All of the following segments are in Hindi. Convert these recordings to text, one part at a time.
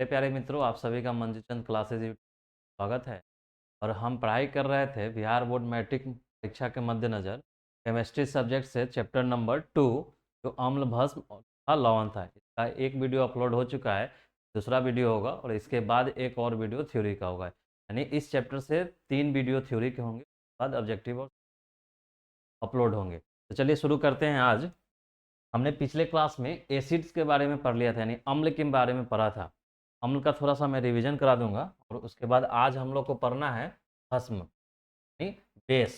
मेरे प्यारे मित्रों, आप सभी का मंजूचंद क्लासेज स्वागत है। और हम पढ़ाई कर रहे थे बिहार बोर्ड मैट्रिक परीक्षा के मद्देनज़र केमिस्ट्री सब्जेक्ट से चैप्टर नंबर 2, जो अम्ल भस्म का लवण था। इसका एक वीडियो अपलोड हो चुका है, दूसरा वीडियो होगा और इसके बाद एक और वीडियो थ्योरी का होगा। यानी इस चैप्टर से 3 वीडियो थ्योरी के होंगे, बाद ऑब्जेक्टिव और अपलोड होंगे। तो चलिए शुरू करते हैं। आज हमने पिछले क्लास में एसिड्स के बारे में पढ़ लिया था, यानी अम्ल के बारे में पढ़ा था। अम्ल का थोड़ा सा मैं रिवीजन करा दूंगा और उसके बाद आज हम लोग को पढ़ना है भस्म, यानी बेस।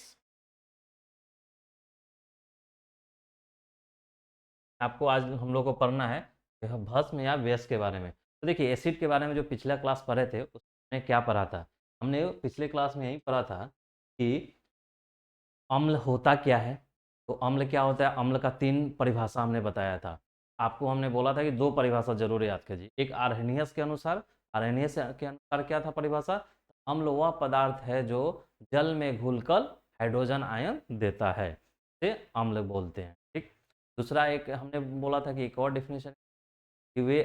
आपको आज हम लोग को पढ़ना है यह भस्म या बेस के बारे में। तो देखिए, एसिड के बारे में जो पिछला क्लास पढ़े थे उसमें क्या पढ़ा था। हमने पिछले क्लास में यही पढ़ा था कि अम्ल होता क्या है। तो अम्ल क्या होता है, अम्ल का 3 परिभाषा हमने बताया था। आपको हमने बोला था कि 2 परिभाषा जरूर याद कीजिए। एक आर्हेनियस के अनुसार, आर्हेनियस के अनुसार क्या था परिभाषा, अम्ल वह पदार्थ है जो जल में घुलकर हाइड्रोजन आयन देता है, इसे अम्ल बोलते हैं। ठीक। दूसरा एक हमने बोला था कि एक और डेफिनेशन कि वे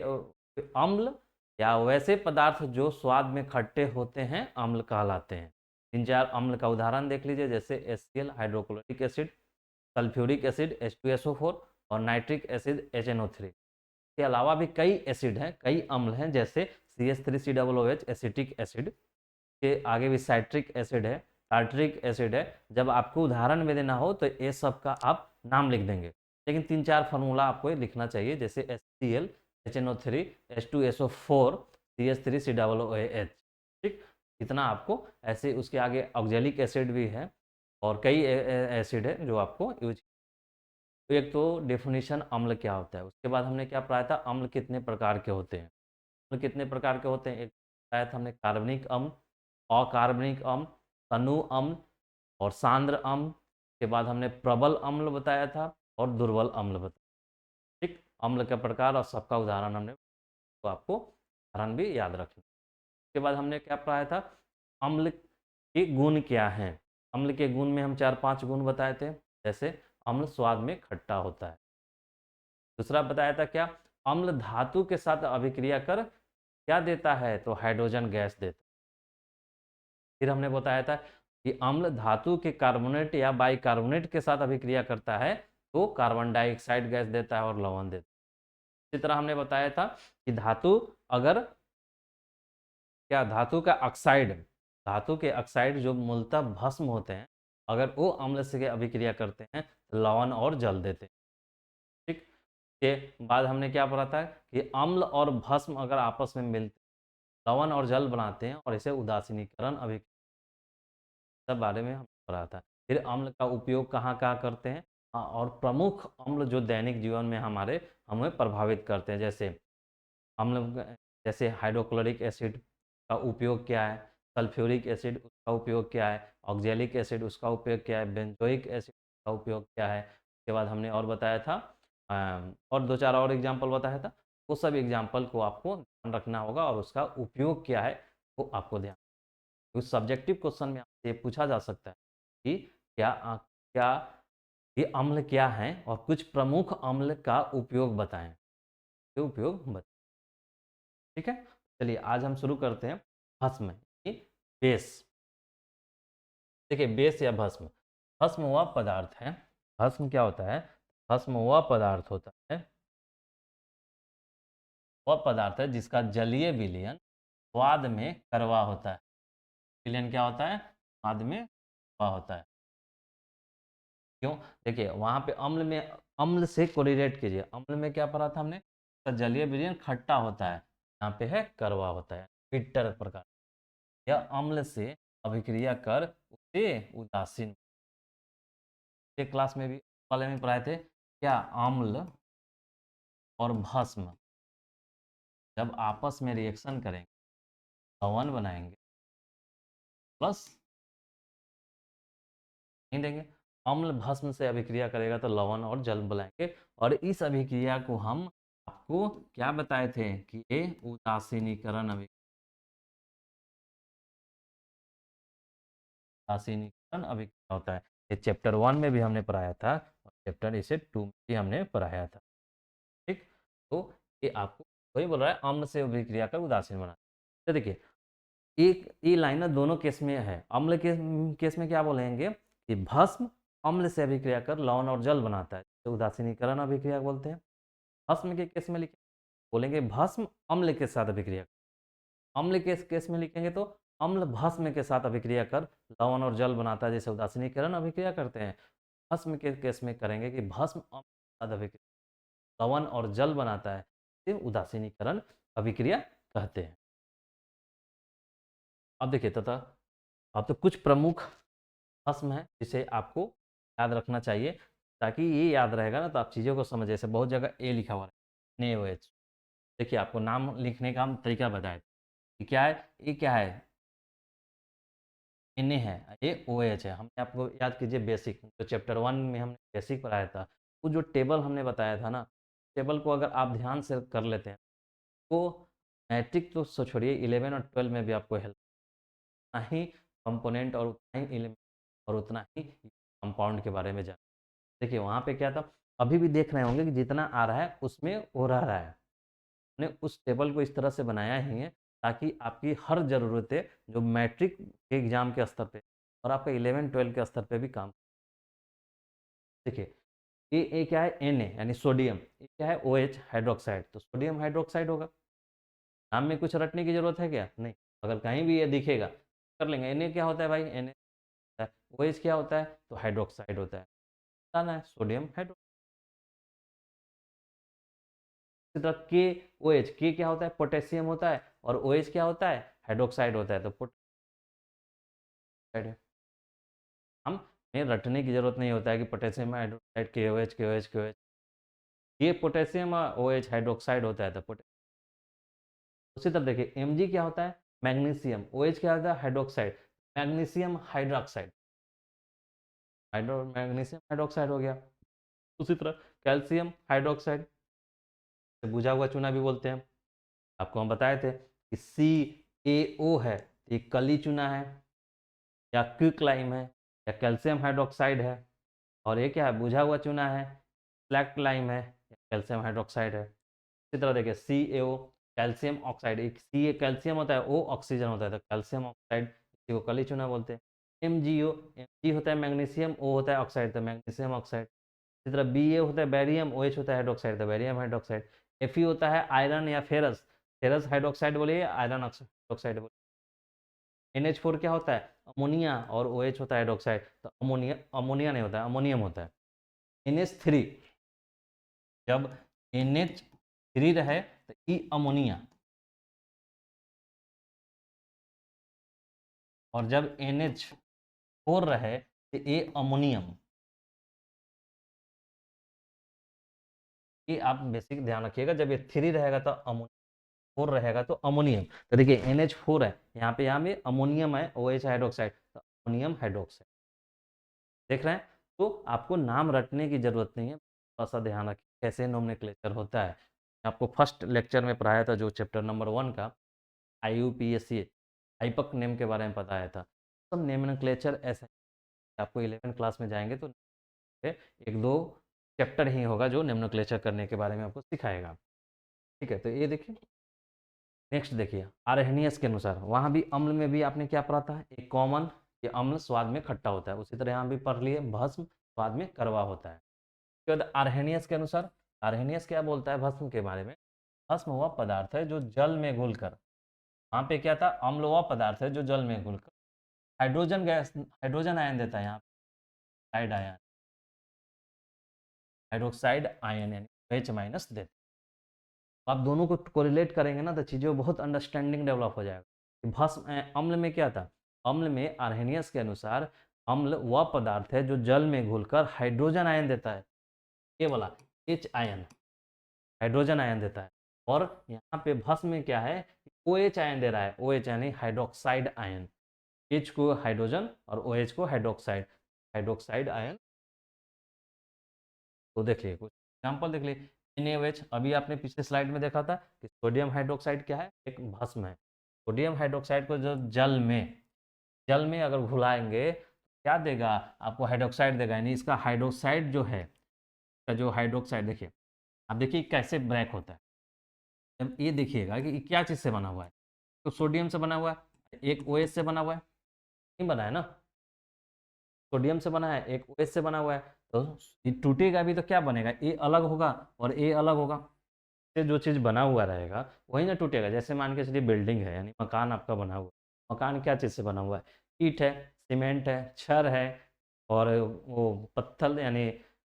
अम्ल या वैसे पदार्थ जो स्वाद में खट्टे होते हैं अम्ल कहलाते हैं। 3-4 अम्ल का उदाहरण देख लीजिए, जैसे HCl hydrochloric acid, sulphuric acid H2SO4 और नाइट्रिक एसिड HNO3। के अलावा भी कई एसिड हैं, कई अम्ल हैं, जैसे CH3COOH एसिटिक एसिड, के आगे भी साइट्रिक एसिड है, टार्टरिक एसिड है। जब आपको उदाहरण में देना हो तो ये सब का आप नाम लिख देंगे, लेकिन 3-4 फार्मूला आपको लिखना चाहिए, जैसे HCl HNO3 H2SO4 CH3COOH। ठीक। इतना आपको ऐसे, उसके आगे ऑक्जेलिक एसिड भी है और कई एसिड है जो आपको यूज। तो एक तो डेफिनेशन अम्ल क्या होता है, उसके बाद हमने क्या पढ़ाया था, अम्ल कितने प्रकार के होते हैं। अम्ल कितने प्रकार के होते हैं, एक बताया था हमने कार्बनिक अम्ल, अकार्बनिक अम्ल, तनु अम्ल और सांद्र अम्ल। के बाद हमने प्रबल अम्ल बताया था और दुर्बल अम्ल बताया। ठीक। अम्ल का प्रकार और सबका उदाहरण हमने, तो आपको उदाहरण भी याद रखना। उसके बाद हमने क्या पढ़ाया था, अम्ल के गुण क्या हैं। अम्ल के गुण में हम 4-5 गुण बताए थे, जैसे अम्ल स्वाद में खट्टा होता है। दूसरा बताया था क्या, अम्ल धातु के साथ अभिक्रिया कर क्या देता है, तो हाइड्रोजन गैस देता है। फिर हमने बताया था कि अम्ल धातु के कार्बोनेट या बाइकार्बोनेट के साथ अभिक्रिया करता है तो कार्बन डाइऑक्साइड गैस देता है और लवण देता है। इसी तरह हमने बताया था कि धातु अगर क्या, धातु का ऑक्साइड, धातु के ऑक्साइड जो मूलतः भस्म होते हैं, अगर वो अम्ल से अभिक्रिया करते हैं तो लवण और जल देते हैं। ठीक। के बाद हमने क्या पढ़ा था कि अम्ल और भस्म अगर आपस में मिलते लवण और जल बनाते हैं और इसे उदासीनीकरण अभिक्रिया, सब बारे में हम पढ़ा था। फिर अम्ल का उपयोग कहाँ कहाँ करते हैं। हाँ, और प्रमुख अम्ल जो दैनिक जीवन में हमारे हमें प्रभावित करते हैं, जैसे अम्ल, जैसे हाइड्रोक्लोरिक एसिड का उपयोग क्या है, सल्फ्यूरिक एसिड उसका उपयोग क्या है, ऑक्जेलिक एसिड उसका उपयोग क्या है, बेंजोइक एसिड का उपयोग क्या है। उसके बाद हमने और बताया था और 2-4 और एग्जाम्पल बताया था। वो सब एग्जाम्पल को आपको ध्यान रखना होगा और उसका उपयोग क्या है वो आपको ध्यान। उस सब्जेक्टिव क्वेश्चन में आपसे ये पूछा जा सकता है कि क्या ये अम्ल क्या है और कुछ प्रमुख अम्ल का उपयोग बताएं, ये उपयोग बताएं। ठीक है। चलिए आज हम शुरू करते हैं भस्म, बेस। देखिए, बेस या भस्म, भस्म वह पदार्थ है, भस्म क्या होता है, भस्म वह पदार्थ होता है, वह पदार्थ है जिसका जलीय विलयन स्वाद में कड़वा होता है। विलयन क्या होता है, स्वाद में कड़वा होता है। क्यों, देखिए वहां पे अम्ल में, अम्ल से कोरिलेट कीजिए, अम्ल में क्या पढ़ा था हमने, तो जलीय विलयन खट्टा होता है, यहाँ पे है कड़वा होता है, बिटर प्रकार। यह अम्ल से अभिक्रिया कर उसे उदासीन, एक क्लास में भी वाले में पढ़ाए थे क्या, अम्ल और भस्म जब आपस में रिएक्शन करेंगे, लवण बनाएंगे, प्लस नहीं देंगे, अम्ल भस्म से अभिक्रिया करेगा तो लवण और जल बनाएंगे। और इस अभिक्रिया को हम आपको क्या बताए थे कि ये उदासीनीकरण अभिक्रिया, उदासीनीकरण अभिक्रिया होता है। ये चैप्टर 1 में भी हमने पढ़ाया था और चैप्टर इसे 2 में भी हमने पढ़ाया था। ठीक। तो ये आपको वही बोल रहा है अम्ल से अभिक्रिया कर उदासीन बनाता है। तो देखिए एक ये लाइन दोनों केस में है। अम्ल के केस में क्या बोलेंगे कि भस्म अम्ल से अभिक्रिया कर लवण और जल बनाता है, तो उदासीनीकरण अभिक्रिया बोलते हैं। भस्म के केस में लिखे बोलेंगे भस्म अम्ल के साथ अभिक्रिया। अम्ल के केस में लिखेंगे तो अम्ल भस्म के साथ अभिक्रिया कर लवण और जल बनाता है, जैसे उदासीनीकरण अभिक्रिया करते हैं। भस्म के केस में करेंगे कि भस्म अम्ल के साथ अभिक्रिया लवण और जल बनाता है, इसे उदासीनीकरण अभिक्रिया कहते हैं। अब देखिए तथा अब तो कुछ प्रमुख भस्म है जिसे आपको याद रखना चाहिए, ताकि ये याद रहेगा ना तो आप चीज़ों को समझ। जैसे बहुत जगह ए लिखा हुआ है NaOH। देखिए आपको नाम लिखने का हम तरीका बताए कि क्या है, ये क्या है, Na है, ये OH है। हमने आपको याद कीजिए बेसिक तो चैप्टर 1 में हमने बेसिक पढ़ाया था, वो जो टेबल हमने बताया था ना, टेबल को अगर आप ध्यान से कर लेते हैं तो मैट्रिक तो छोड़िए 11 और 12 में भी आपको हेल्प, उतना ही कंपोनेंट और उतना ही एलिमेंट और उतना ही कंपाउंड के बारे में जान। देखिए वहाँ पे क्या था, अभी भी देख रहे होंगे कि जितना आ रहा है उसमें वो रह रहा है। हमने उस टेबल को इस तरह से बनाया ही है ताकि आपकी हर ज़रूरतें जो मैट्रिक के एग्ज़ाम के स्तर पे और आपका 11-12 के स्तर पे भी काम। देखिए ये क्या है Na यानी सोडियम, ये क्या है OH हाइड्रोक्साइड, तो सोडियम हाइड्रोक्साइड होगा। नाम में कुछ रटने की ज़रूरत है क्या? नहीं। अगर कहीं भी ये दिखेगा कर लेंगे। Na क्या होता है भाई, Na होता है। OH क्या होता है, तो हाइड्रोक्साइड होता है। बताना है सोडियम हाइड्रो। इसी तरह KOH, के क्या होता है, पोटेशियम होता है, और OH क्या होता है, हाइड्रोक्साइड होता है, तो पोटेशियम है। हम रटने की जरूरत नहीं होता है कि potassium hydroxide KOH KOH KOH, ये पोटेशियम OH हाइड्रोक्साइड होता है तो पोटेशियम। उसी तरह देखिए Mg क्या होता है, मैग्नीशियम, OH क्या होता है, hydroxide, magnesium hydroxide, magnesium hydroxide हो गया। उसी तरह कैल्शियम हाइड्रोक्साइड, बुझा हुआ चूना भी बोलते हैं। आपको हम बताए थे कि CaO है, ये कली चूना है या क्विकलाइम है या कैल्शियम हाइड्रोक्साइड है, और ये क्या है, बुझा हुआ चूना है, स्लैक्ट लाइम है या कैल्शियम हाइड्रोक्साइड है। इसी तरह देखिए CaO कैल्शियम ऑक्साइड, एक C कैल्शियम होता है, O ऑक्सीजन होता है, तो कैल्शियम ऑक्साइड इसी को कली चूना बोलते हैं। MgO, Mg होता है मैग्नीशियम, O होता है ऑक्साइड, तो मैग्नीशियम ऑक्साइड। इसी तरह Ba होता है बैरियम, OH होता है हाइड्रोक्साइड, तो बैरियम हाइड्रोक्साइड। Fe होता है आयरन या फेरस, फेरस हाइड्रोक्साइड बोलिए, आयरन हाइड्रोक्साइड बोलिए। NH4 क्या होता है, अमोनिया, और OH होता है हाइड्रोक्साइड, तो अमोनिया, अमोनिया नहीं होता है, अमोनियम होता है। NH3, जब NH3 रहे तो ई अमोनिया, और जब NH4 रहे तो ए अमोनियम। ये आप बेसिक ध्यान रखिएगा, जब ये 3 रहेगा तो अमोनियम, 4 रहेगा तो अमोनियम। तो देखिए NH4 है, यहाँ पे अमोनियम है, OH हाइड्रोक्साइड, तो अमोनियम हाइड्रोक्साइड। देख रहे हैं, तो आपको नाम रटने की जरूरत नहीं है, थोड़ा सा ध्यान रखिए कैसे नोमेनक्लेचर होता है। आपको फर्स्ट लेक्चर में पढ़ाया था जो चैप्टर नंबर 1 का IUPAC हाइपक नेम के बारे में बताया था। सब नोमेनक्लेचर ऐसे आपको 11 क्लास में जाएंगे तो एक दो चैप्टर ही होगा जो नोमेनक्लेचर करने के बारे में आपको सिखाएगा। ठीक है, तो ये देखिए नेक्स्ट देखिए आर्हेनियस के अनुसार, वहाँ भी अम्ल में भी आपने क्या पढ़ा था, एक कॉमन कि अम्ल स्वाद में खट्टा होता है, उसी तरह यहाँ भी पढ़ लिए भस्म स्वाद में कड़वा होता है। उसके बाद आर्हेनियस के अनुसार, आर्हेनियस क्या बोलता है भस्म के बारे में, भस्म वह पदार्थ है जो जल में घुलकर, वहाँ पे क्या था, अम्ल वह पदार्थ है जो जल में घुलकर हाइड्रोजन गैस, हाइड्रोजन आयन देता है, यहाँ साइड आयन, हाइड्रोक्साइड आयन यानी H- देता है। आप दोनों को कोरिलेट करेंगे ना तो चीज़ें बहुत अंडरस्टैंडिंग डेवलप हो जाएगा कि भस्म अम्ल में क्या था, अम्ल में आर्हेनियस के अनुसार अम्ल वह पदार्थ है जो जल में घुलकर हाइड्रोजन आयन देता है, ये वाला H आयन, हाइड्रोजन आयन देता है। और यहाँ पे भस्म में क्या है, OH आयन दे रहा है, OH यानी हाइड्रोक्साइड आयन, H को हाइड्रोजन और OH को हाइड्रोक्साइड, हाइड्रोक्साइड आयन। तो देख लिए कुछ एग्जाम्पल देख लिए। NaOH अभी आपने पिछले स्लाइड में देखा था कि सोडियम हाइड्रोक्साइड क्या है, एक भस्म है। सोडियम हाइड्रोक्साइड को जो जल में अगर घुलाएंगे क्या देगा आपको, हाइड्रोक्साइड देगा, यानी इसका हाइड्रोक्साइड जो है, इसका जो हाइड्रोक्साइड देखिए, आप देखिए कैसे ब्रेक होता है, अब ये देखिएगा कि ये क्या चीज़ से बना हुआ है, तो सोडियम से बना हुआ है, एक OH से बना हुआ है, नहीं बना है ना, सोडियम से बना है, एक OH से बना हुआ है, तो ये टूटेगा भी तो क्या बनेगा, ए अलग होगा और ए अलग होगा, से जो चीज़ बना हुआ रहेगा वही ना टूटेगा। जैसे मान के चलिए बिल्डिंग है, यानी मकान आपका बना हुआ है, मकान क्या चीज़ से बना हुआ है, ईंट है, सीमेंट है, छड़ है, और वो पत्थर यानी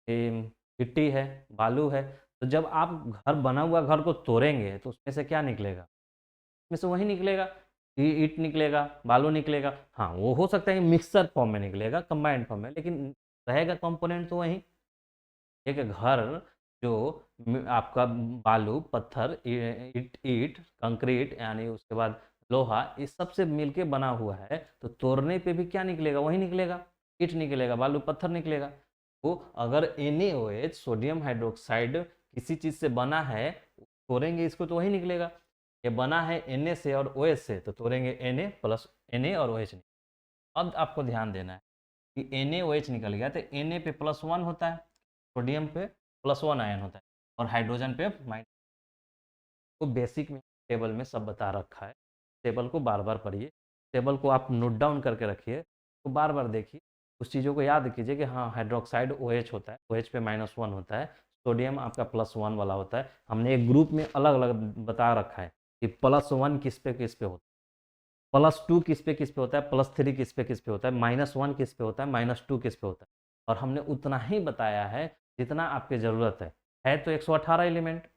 गिट्टी है, बालू है। तो जब आप घर बना हुआ घर को तोड़ेंगे तो उसमें से क्या निकलेगा, उसमें से वही निकलेगा, ईंट निकलेगा, बालू निकलेगा। हाँ, वो हो सकता है मिक्सर फॉर्म में निकलेगा, कंबाइंड फॉर्म में, लेकिन रहेगा कंपोनेंट तो वही। एक घर जो आपका बालू, पत्थर, ईंट ईंट कंक्रीट यानी उसके बाद लोहा, इस सब से मिलके बना हुआ है, तो तोड़ने पे भी क्या निकलेगा, वही निकलेगा, ईंट निकलेगा, बालू पत्थर निकलेगा। तो अगर NaOH सोडियम हाइड्रोक्साइड किसी चीज़ से बना है, तोड़ेंगे इसको तो वही निकलेगा। ये बना है Na से और OH से, तो तोड़ेंगे Na प्लस Na और OH। अब आपको ध्यान देना है कि NaOH निकल गया तो Na पे +1 होता है, सोडियम पे +1 आयन होता है, और हाइड्रोजन पे माइनस। तो बेसिक में टेबल में सब बता रखा है, टेबल को बार बार पढ़िए, टेबल को आप नोट डाउन करके रखिए, तो बार बार देखिए, उस चीज़ों को याद कीजिए कि हाँ हाइड्रोक्साइड OH होता है, OH पे -1 होता है, सोडियम आपका +1 वाला होता है। हमने एक ग्रुप में अलग अलग बता रखा है कि +1 किस पे होता है, +2 किस पे होता है, +3 किस पे होता है, -1 किस पे होता है, -2 किस पे होता है। और हमने उतना ही बताया है जितना आपकी ज़रूरत है तो 118 एलिमेंट,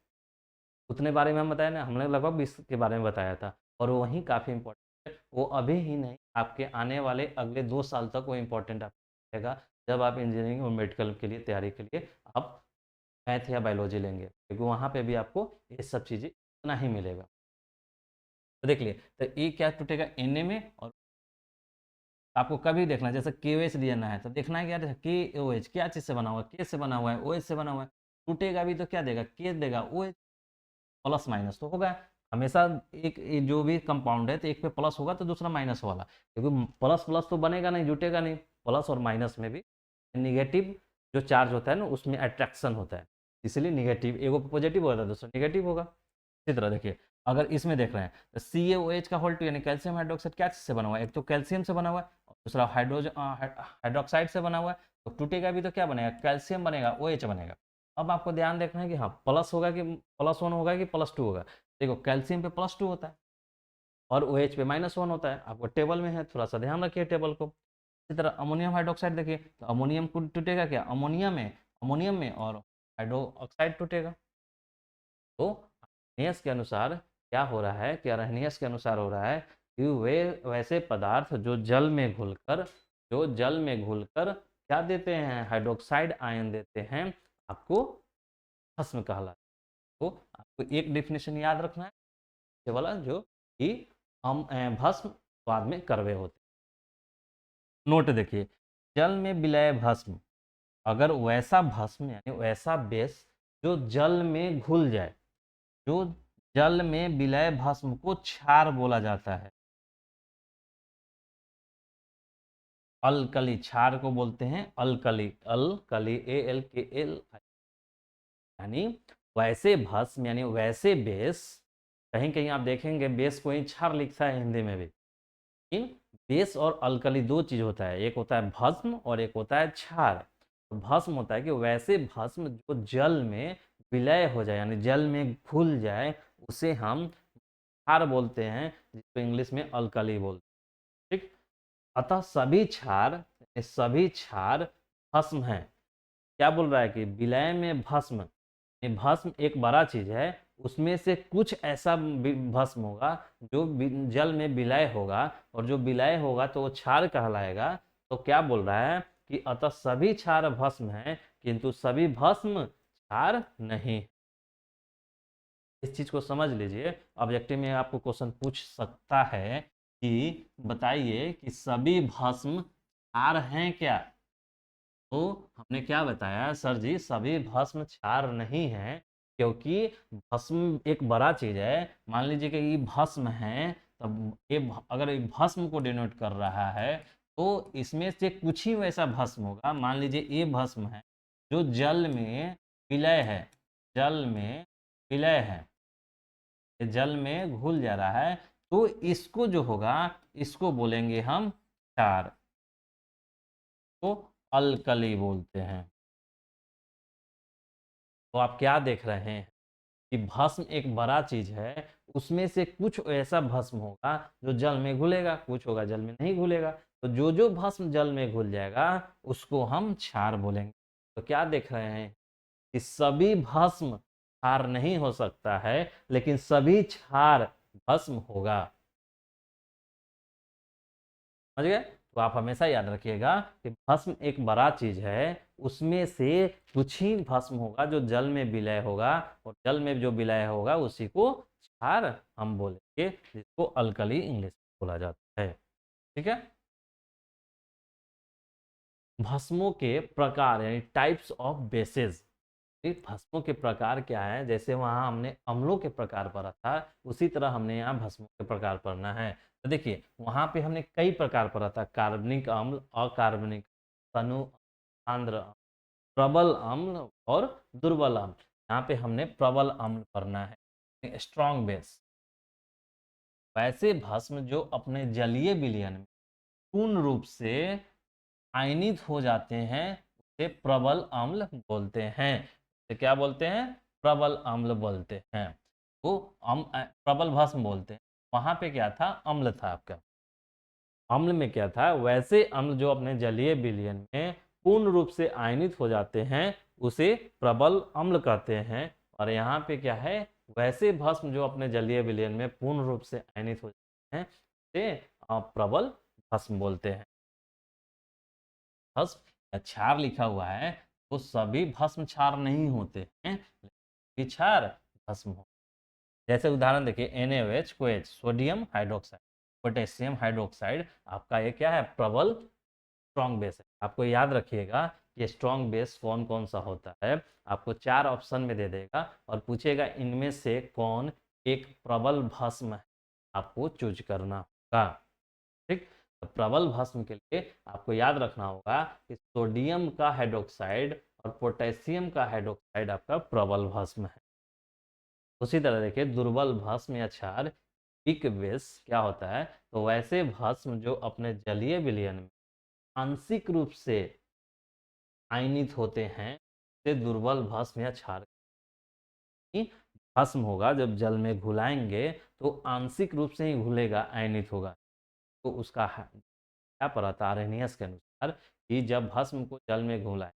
उतने बारे में हम बताए ना, हमने लगभग 20 के बारे में बताया था, और वो वहीं काफ़ी इंपॉर्टेंट है। वो अभी ही नहीं, आपके आने वाले अगले 2 साल तक वो इंपॉर्टेंट आपको रहेगा, जब आप इंजीनियरिंग और मेडिकल के लिए तैयारी के लिए आप मैथ या बायोलॉजी लेंगे, क्योंकि वहाँ पे भी आपको ये सब चीज़ें इतना ही मिलेगा। तो देख लिए, तो ये क्या टूटेगा Na में, और आपको कभी देखना है, जैसे KOH देना है तो देखना है क्या, KOH क्या चीज़ से बना हुआ है, K से बना हुआ है, OH से बना हुआ है, टूटेगा भी तो क्या देगा, K देगा, OH प्लस माइनस तो होगा हमेशा। एक ये जो भी कंपाउंड है तो एक पे प्लस होगा तो दूसरा माइनस वाला, क्योंकि प्लस प्लस तो बनेगा नहीं, जुटेगा नहीं। प्लस और माइनस में भी निगेटिव जो चार्ज होता है ना, उसमें अट्रैक्शन होता है, इसलिए निगेटिव, एगो पॉजिटिव होता है दूसरा निगेटिव होगा। इसी तरह देखिए, अगर इसमें देख रहे हैं तो CaOH का होल टू यानी कैल्शियम हाइड्रोक्साइड क्या चीज़ से बना हुआ है, एक तो कैल्शियम से बना हुआ है और दूसरा हाइड्रोजन हाइड्रोक्साइड से बना हुआ है, तो टूटेगा भी तो क्या बनेगा, कैल्शियम बनेगा, OH बनेगा। अब आपको ध्यान देखना है कि हाँ प्लस होगा कि +1 होगा कि +2 होगा। देखो कैल्शियम पे +2 होता है और OH पे -1 होता है, आपको टेबल में है, थोड़ा सा ध्यान रखिए टेबल को। इसी तरह अमोनियम हाइड्रोक्साइड देखिए, तो अमोनियम को टूटेगा क्या, अमोनियम में और हाइड्रो ऑक्साइड टूटेगा। तो अरहनियस के अनुसार क्या हो रहा है कि अरहनियस के अनुसार हो रहा है कि वे वैसे पदार्थ जो जल में घुलकर क्या देते हैं, हाइड्रोक्साइड आयन देते हैं, आपको भस्म कहलाता है। तो आपको एक डेफिनेशन याद रखना है, ये वाला जो कि हम भस्म स्वाद में कड़वे होते हैं। नोट देखिए, जल में विलय भस्म, अगर वैसा भस्म यानी वैसा बेस जो जल में घुल जाए, जो जल में विलय भस्म को क्षार बोला जाता है। अल्कली, क्षार को बोलते हैं अल्कली, अल्कली ALKL, यानी वैसे भस्म यानी वैसे बेस, कहीं कहीं आप देखेंगे बेस को ही क्षार लिखता है हिंदी में भी, लेकिन बेस और अल्कली दो चीज होता है, एक होता है भस्म और एक होता है क्षार। तो भस्म होता है कि वैसे भस्म जो जल में विलय हो जाए यानी जल में घुल जाए, उसे हम क्षार बोलते हैं, जिसको इंग्लिश में अल्कली बोलते हैं। ठीक, अतः सभी क्षार भस्म हैं। क्या बोल रहा है कि विलय में भस्म, ये भस्म एक बड़ा चीज है, उसमें से कुछ ऐसा भस्म होगा जो जल में विलय होगा, और जो विलय होगा तो वो क्षार कहलाएगा। तो क्या बोल रहा है कि अतः सभी क्षार भस्म हैं, किंतु सभी भस्म क्षार नहीं। इस चीज को समझ लीजिए, ऑब्जेक्टिव में आपको क्वेश्चन पूछ सकता है कि बताइए कि सभी भस्म क्षार हैं क्या। तो हमने क्या बताया सर जी, सभी भस्म क्षार नहीं है, क्योंकि भस्म एक बड़ा चीज है। मान लीजिए कि ये भस्म है, तब ये अगर ये भस्म को डिनोट कर रहा है, तो इसमें से कुछ ही वैसा भस्म होगा। मान लीजिए ये भस्म है जो जल में विलय है, जल में विलय है, ये जल में घुल जा रहा है, तो इसको जो होगा इसको बोलेंगे हम क्षार, तो अल्कली बोलते हैं। तो आप क्या देख रहे हैं कि भस्म एक बड़ा चीज है, उसमें से कुछ ऐसा भस्म होगा जो जल में घुलेगा, कुछ होगा जल में नहीं घुलेगा। तो जो जो भस्म जल में घुल जाएगा उसको हम क्षार बोलेंगे। तो क्या देख रहे हैं कि सभी भस्म क्षार नहीं हो सकता है, लेकिन सभी क्षार भस्म होगा। समझ गए? तो आप हमेशा याद रखिएगा कि भस्म एक बड़ा चीज है, उसमें से कुछ ही भस्म होगा जो जल में विलय होगा, और जल में जो विलय होगा उसी को क्षार हम बोलेंगे, जिसको अल्कली इंग्लिश में बोला जाता है। ठीक है? भस्मों के प्रकार यानी टाइप्स ऑफ बेसेस। भस्मों के प्रकार क्या है, जैसे वहां हमने अम्लों के प्रकार पढ़ा था, उसी तरह हमने यहाँ भस्मों के प्रकार पढ़ना है। तो देखिए वहां पे हमने कई प्रकार पढ़ा था, कार्बनिक अम्ल, अकार्बनिक, तनु, आंद्र, प्रबल अम्ल और दुर्बल अम्ल। यहाँ पे हमने प्रबल अम्ल पढ़ना है, स्ट्रॉन्ग बेस। वैसे भस्म जो अपने जलीय विलयन में पूर्ण रूप से आयनित हो जाते हैं उसे प्रबल अम्ल बोलते हैं। तो क्या बोलते हैं? प्रबल अम्ल बोलते हैं। वो प्रबल भस्म बोलते हैं। वहां पे क्या था? अम्ल था आपका। अम्ल में क्या था? वैसे अम्ल जो अपने जलीय विलयन में पूर्ण रूप से आयनित हो जाते हैं उसे प्रबल अम्ल कहते हैं। और यहाँ पे क्या है? वैसे भस्म जो अपने जलीय विलयन में पूर्ण रूप से आयनित हो जाते हैं उसे प्रबल भस्म बोलते हैं। भस्म या क्षार लिखा हुआ है, तो सभी भस्म क्षार नहीं होते हैं, लेकिन क्षार भस्म हो। जैसे उदाहरण देखिए, NaOH KOH, sodium hydroxide, potassium hydroxide, आपका ये क्या है? प्रबल स्ट्रॉन्ग बेस है। आपको याद रखिएगा ये स्ट्रॉन्ग बेस कौन कौन सा होता है। आपको 4 ऑप्शन में दे देगा और पूछेगा इनमें से कौन एक प्रबल भस्म है, आपको चूज करना होगा। ठीक? तो प्रबल भस्म के लिए आपको याद रखना होगा कि सोडियम का हाइड्रोक्साइड और पोटेशियम का हाइड्रोक्साइड आपका प्रबल भस्म है। उसी तरह देखिए दुर्बल भस्म या क्षार, वीक बेस क्या होता है? तो वैसे भस्म जो अपने जलीय विलयन में आंशिक रूप से आयनित होते हैं, से दुर्बल भस्म या क्षार भस्म होगा। जब जल में घुलाएंगे तो आंशिक रूप से ही घुलेगा, आयनित होगा। तो उसका क्या पढ़ा था आर्हेनियस के अनुसार कि जब भस्म को जल में घुलाए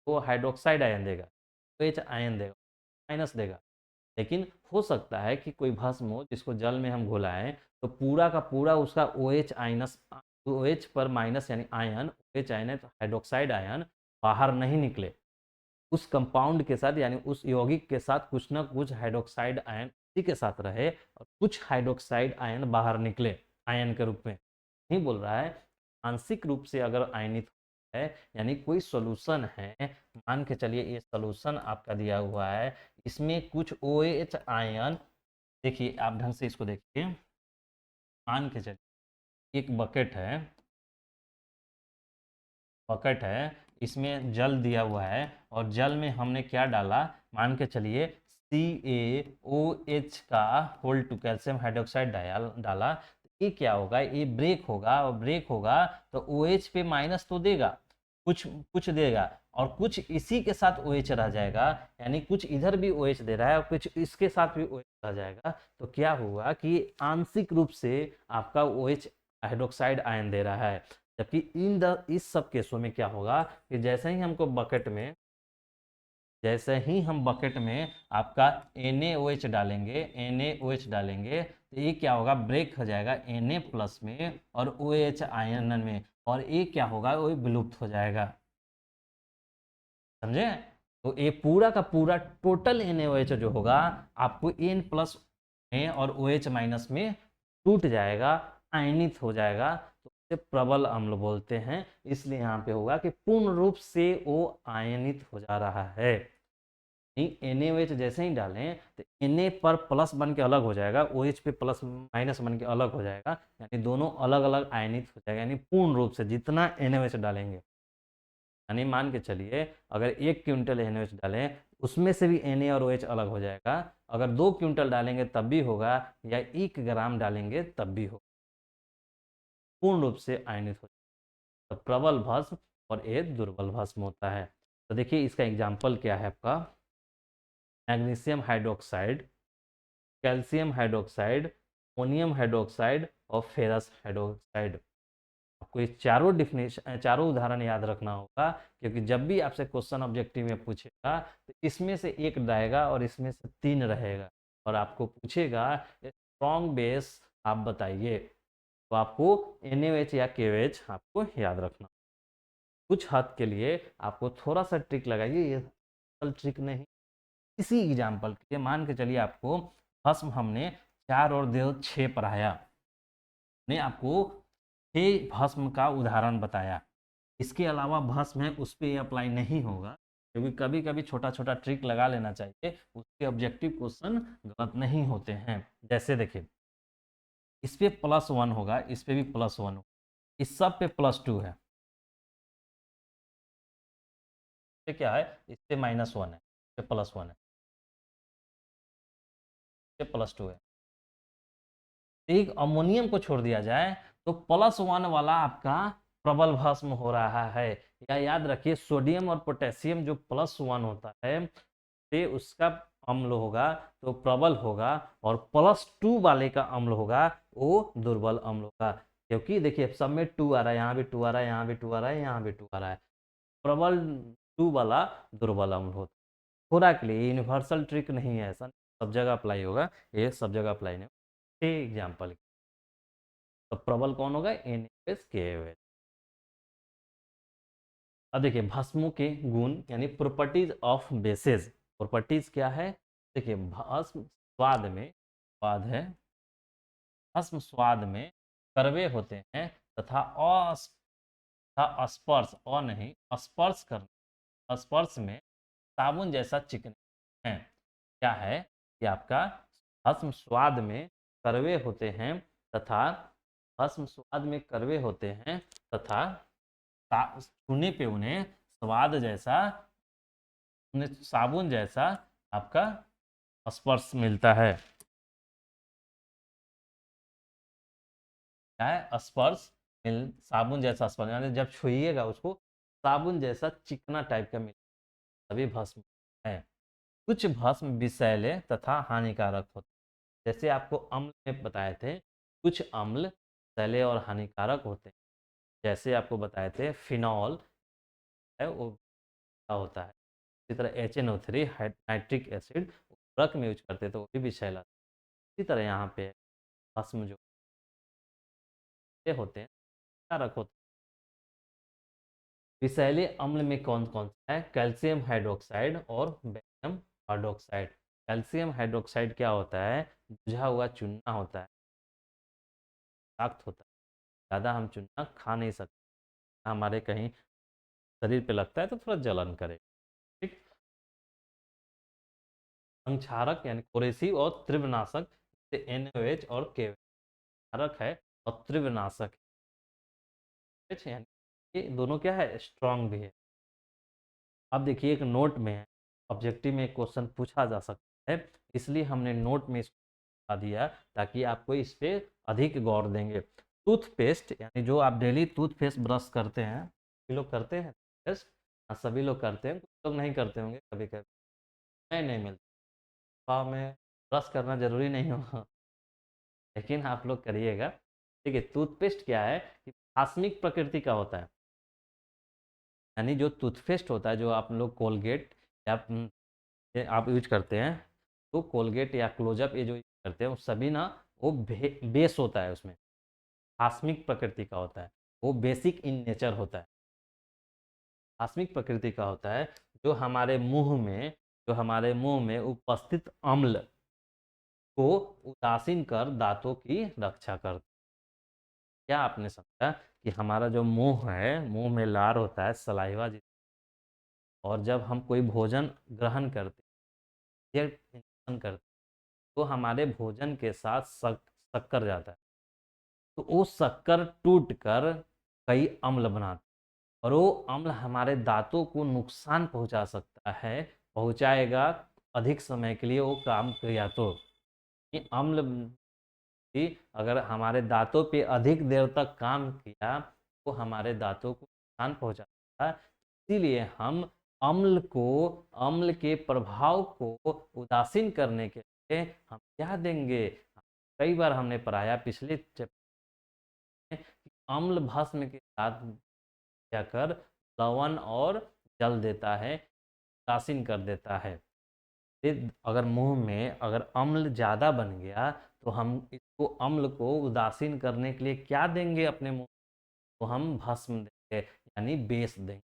तो हाइड्रोक्साइड आयन देगा, OH आयन देगा, माइनस देगा। लेकिन हो सकता है कि कोई भस्म हो जिसको जल में हम घुलाएं तो पूरा का पूरा उसका OH आइनस, OH पर माइनस यानी ion, OH ion hydroxide ion बाहर नहीं निकले। उस कंपाउंड के साथ यानी उस यौगिक के साथ कुछ ना कुछ हाइड्रोक्साइड आयन उसी के साथ रहे और कुछ हाइड्रोक्साइड आयन बाहर निकले आयन के रूप में। नहीं बोल रहा है, आंशिक रूप से अगर आयनित है यानी कोई सोल्यूशन है, मान के चलिए ये सोल्यूशन आपका दिया हुआ है, इसमें कुछ OH आयन, देखिए आप ढंग से इसको देखिए, मान के चलिए एक बकेट है, इसमें जल दिया हुआ है और जल में हमने क्या डाला? मान के चलिए CaOH का होल टू कैल्शियम हाइड्रोक्साइड डाला। ये क्या होगा? ये ब्रेक होगा, और ब्रेक होगा तो OH पे माइनस तो देगा, कुछ कुछ देगा, और कुछ इसी के साथ OH रह जाएगा, यानी कुछ इधर भी OH दे रहा है और कुछ इसके साथ भी OH रह जाएगा। तो क्या हुआ कि आंशिक रूप से आपका OH हाइड्रोक्साइड आयन दे रहा है। जबकि इस सब केसों में क्या होगा कि जैसे ही हम बकेट में आपका NaOH डालेंगे तो ये क्या होगा? ब्रेक हो जाएगा Na प्लस में और OH आयन में, और ये क्या होगा? वो विलुप्त हो जाएगा। समझे? तो ये पूरा का पूरा टोटल NaOH जो होगा आपको N प्लस में और OH माइनस में टूट जाएगा, आयनित हो जाएगा। तो उसे प्रबल अम्ल बोलते हैं। इसलिए यहाँ पे होगा कि पूर्ण रूप से वो आयनित हो जा रहा है। NaOH जैसे ही डालें तो Na पर प्लस बन के अलग हो जाएगा, OH पे प्लस माइनस बन के अलग हो जाएगा, यानी दोनों अलग अलग आयनित हो जाएगा। यानी पूर्ण रूप से जितना NaOH डालेंगे, यानी मान के चलिए अगर 1 क्विंटल NaOH डालें, उसमें से भी Na और OH अलग हो जाएगा। अगर 2 क्विंटल डालेंगे तब भी होगा, या 1 ग्राम डालेंगे तब भी होगा, पूर्ण रूप से आयनित हो जाएगा। तो प्रबल भस्म और ये दुर्बल भस्म होता है। तो देखिए इसका एग्जाम्पल क्या है आपका, magnesium hydroxide, calcium hydroxide, ammonium hydroxide और फेरस हाइड्रोक्साइड। आपको ये चारों डिफिनेशन, चारों उदाहरण याद रखना होगा, क्योंकि जब भी आपसे क्वेश्चन ऑब्जेक्टिव में पूछेगा तो इसमें से एक रहेगा और इसमें से 3 रहेगा, और आपको पूछेगा स्ट्रॉन्ग बेस आप बताइए, तो आपको NaOH या KOH आपको याद रखना। कुछ हद के लिए आपको थोड़ा सा ट्रिक लगाइए, ये असल ट्रिक नहीं। इसी एग्जाम्पल के लिए मान के चलिए आपको भस्म हमने 4 और 2 6 पढ़ाया, ने आपको 6 भस्म का उदाहरण बताया, इसके अलावा भस्म है उस पर अप्लाई नहीं होगा, क्योंकि कभी कभी छोटा छोटा ट्रिक लगा लेना चाहिए, उसके ऑब्जेक्टिव क्वेश्चन गलत नहीं होते हैं। जैसे देखिए इस पे +1 होगा, इस पे भी +1 होगा, इस सब पे +2 है, ये क्या है, इस पे -1 है, इस पे +1 है, इस पे +2 है। एक अमोनियम को छोड़ दिया जाए तो +1 वाला आपका प्रबल भस्म हो रहा है। या याद रखिए सोडियम और पोटेशियम जो +1 होता है से उसका अम्ल होगा तो प्रबल होगा, और +2 वाले का अम्ल होगा वो दुर्बल अम्ल होगा। क्योंकि देखिए सब में 2 आ रहा है, यहाँ भी 2 आ रहा है, यहाँ भी 2 आ रहा है, यहाँ भी 2 आ रहा है, प्रबल 2 वाला दुर्बल अम्ल होता है। थोड़ा के लिए यूनिवर्सल ट्रिक नहीं है, ऐसा सब जगह अप्लाई होगा, ये सब जगह अप्लाई नहीं होगा। एग्जाम्पल, तो प्रबल कौन होगा, NaOH KOH। अब देखिए भस्मों के गुण यानी प्रॉपर्टीज ऑफ बेसेस, प्रॉपर्टीज क्या है, देखिए भस्म स्वाद में, स्वाद है, भस्म स्वाद में कड़वे होते हैं तथा स्पर्श और नहीं स्पर्श करने, स्पर्श में साबुन जैसा चिकने हैं। क्या है कि आपका भस्म स्वाद में कड़वे होते हैं तथा, भस्म स्वाद में कड़वे होते हैं तथा छूने पे उन्हें स्वाद जैसा, उन्हें साबुन जैसा आपका स्पर्श मिलता है। क्या है, स्पर्श मिल, साबुन जैसा स्पर्श, यानी जब छुइएगा उसको साबुन जैसा चिकना टाइप का मिलता है, तभी भस्म है। कुछ भस्म विषैले तथा हानिकारक होते हैं, जैसे आपको अम्ल में बताए थे, कुछ अम्ल विषैले और हानिकारक होते हैं, जैसे आपको बताए थे फिनॉल है वो क्या होता है, इसी तरह HNO3 नाइट्रिक एसिड रक में यूज करते तो वो भी विषैला। इसी तरह यहाँ पे भस्म जो ये होते हैं कारक होते हैं। विषैले अम्ल में कौन कौन सा है, कैल्शियम हाइड्रोक्साइड और बेरियम हाइड्रोक्साइड। कैल्शियम हाइड्रोक्साइड क्या होता है, बुझा हुआ चूना होता है, सख्त होता है, ज़्यादा हम चूना खा नहीं सकते, हमारे कहीं शरीर पे लगता है तो थोड़ा जलन करे। ठीक, संक्षारक यानी कुरेसी और त्रिवनाशक, जैसे NaOH और KOH क्षारक है और त्रिवनाशक है, यानी ये दोनों क्या है, स्ट्रांग भी है। अब देखिए एक नोट में है, ऑब्जेक्टिव में क्वेश्चन पूछा जा सकता है, इसलिए हमने नोट में इसको बता दिया ताकि आपको इस पे अधिक गौर देंगे। टूथपेस्ट यानी जो आप डेली टूथपेस्ट ब्रश करते हैं, सभी लोग करते हैं टूथपेस्ट, हाँ सभी लोग करते हैं, कुछ लोग नहीं करते होंगे, कभी कभी नहीं मिलता, पाव में ब्रश करना जरूरी नहीं हो लेकिन आप लोग करिएगा। ठीक है, टूथपेस्ट क्या है कि आस्मिक प्रकृति का होता है, यानी जो टूथपेस्ट होता है, जो आप लोग कोलगेट या ये आप यूज करते हैं, तो कोलगेट या क्लोजअप ये जो यूज करते हैं वो सभी ना, वो बेस होता है उसमें, आस्मिक प्रकृति का होता है, वो बेसिक इन नेचर होता है, आस्मिक प्रकृति का होता है, जो हमारे मुंह में, जो हमारे मुंह में उपस्थित अम्ल को उदासीन कर दांतों की रक्षा करता है। क्या आपने समझा कि हमारा जो मुंह है, मुंह में लार होता है सलाइवा, और जब हम कोई भोजन ग्रहण करते हैं या इंजेक्शन करते हैं तो हमारे भोजन के साथ शक्कर जाता है, तो वो शक्कर टूट कर कई अम्ल बनाता है, और वो अम्ल हमारे दांतों को नुकसान पहुंचा सकता है, पहुंचाएगा अधिक समय के लिए वो काम किया तो। कि अम्ल भी अगर हमारे दांतों पे अधिक देर तक काम किया तो हमारे दांतों को नुकसान पहुंचाता है। इसीलिए हम अम्ल को, अम्ल के प्रभाव को उदासीन करने के लिए हम क्या देंगे? कई बार हमने पढ़ाया पिछले चैप्टर में कि अम्ल भस्म के साथ जाकर लवण और जल देता है, उदासीन कर देता है। अगर मुंह में अगर अम्ल ज़्यादा बन गया तो हम इसको, अम्ल को उदासीन करने के लिए क्या देंगे अपने मुंह? तो हम भस्म देंगे, यानी बेस देंगे।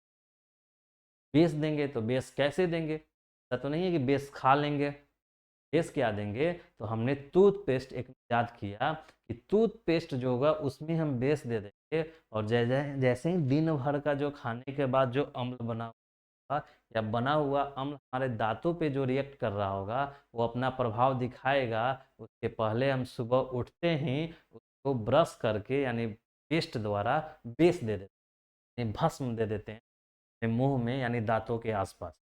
बेस देंगे तो बेस कैसे देंगे? ऐसा तो नहीं है कि बेस खा लेंगे। बेस क्या देंगे? तो हमने टूथपेस्ट एक याद किया कि टूथपेस्ट जो होगा उसमें हम बेस दे देंगे, और जैसे ही दिन भर का जो खाने के बाद जो अम्ल बना होगा या बना हुआ अम्ल हमारे दांतों पे जो रिएक्ट कर रहा होगा वो अपना प्रभाव दिखाएगा। उसके पहले हम सुबह उठते ही उसको ब्रश करके यानी पेस्ट द्वारा बेस दे देते हैं, यानी भस्म दे देते हैं अपने मुंह में यानी दांतों के आसपास।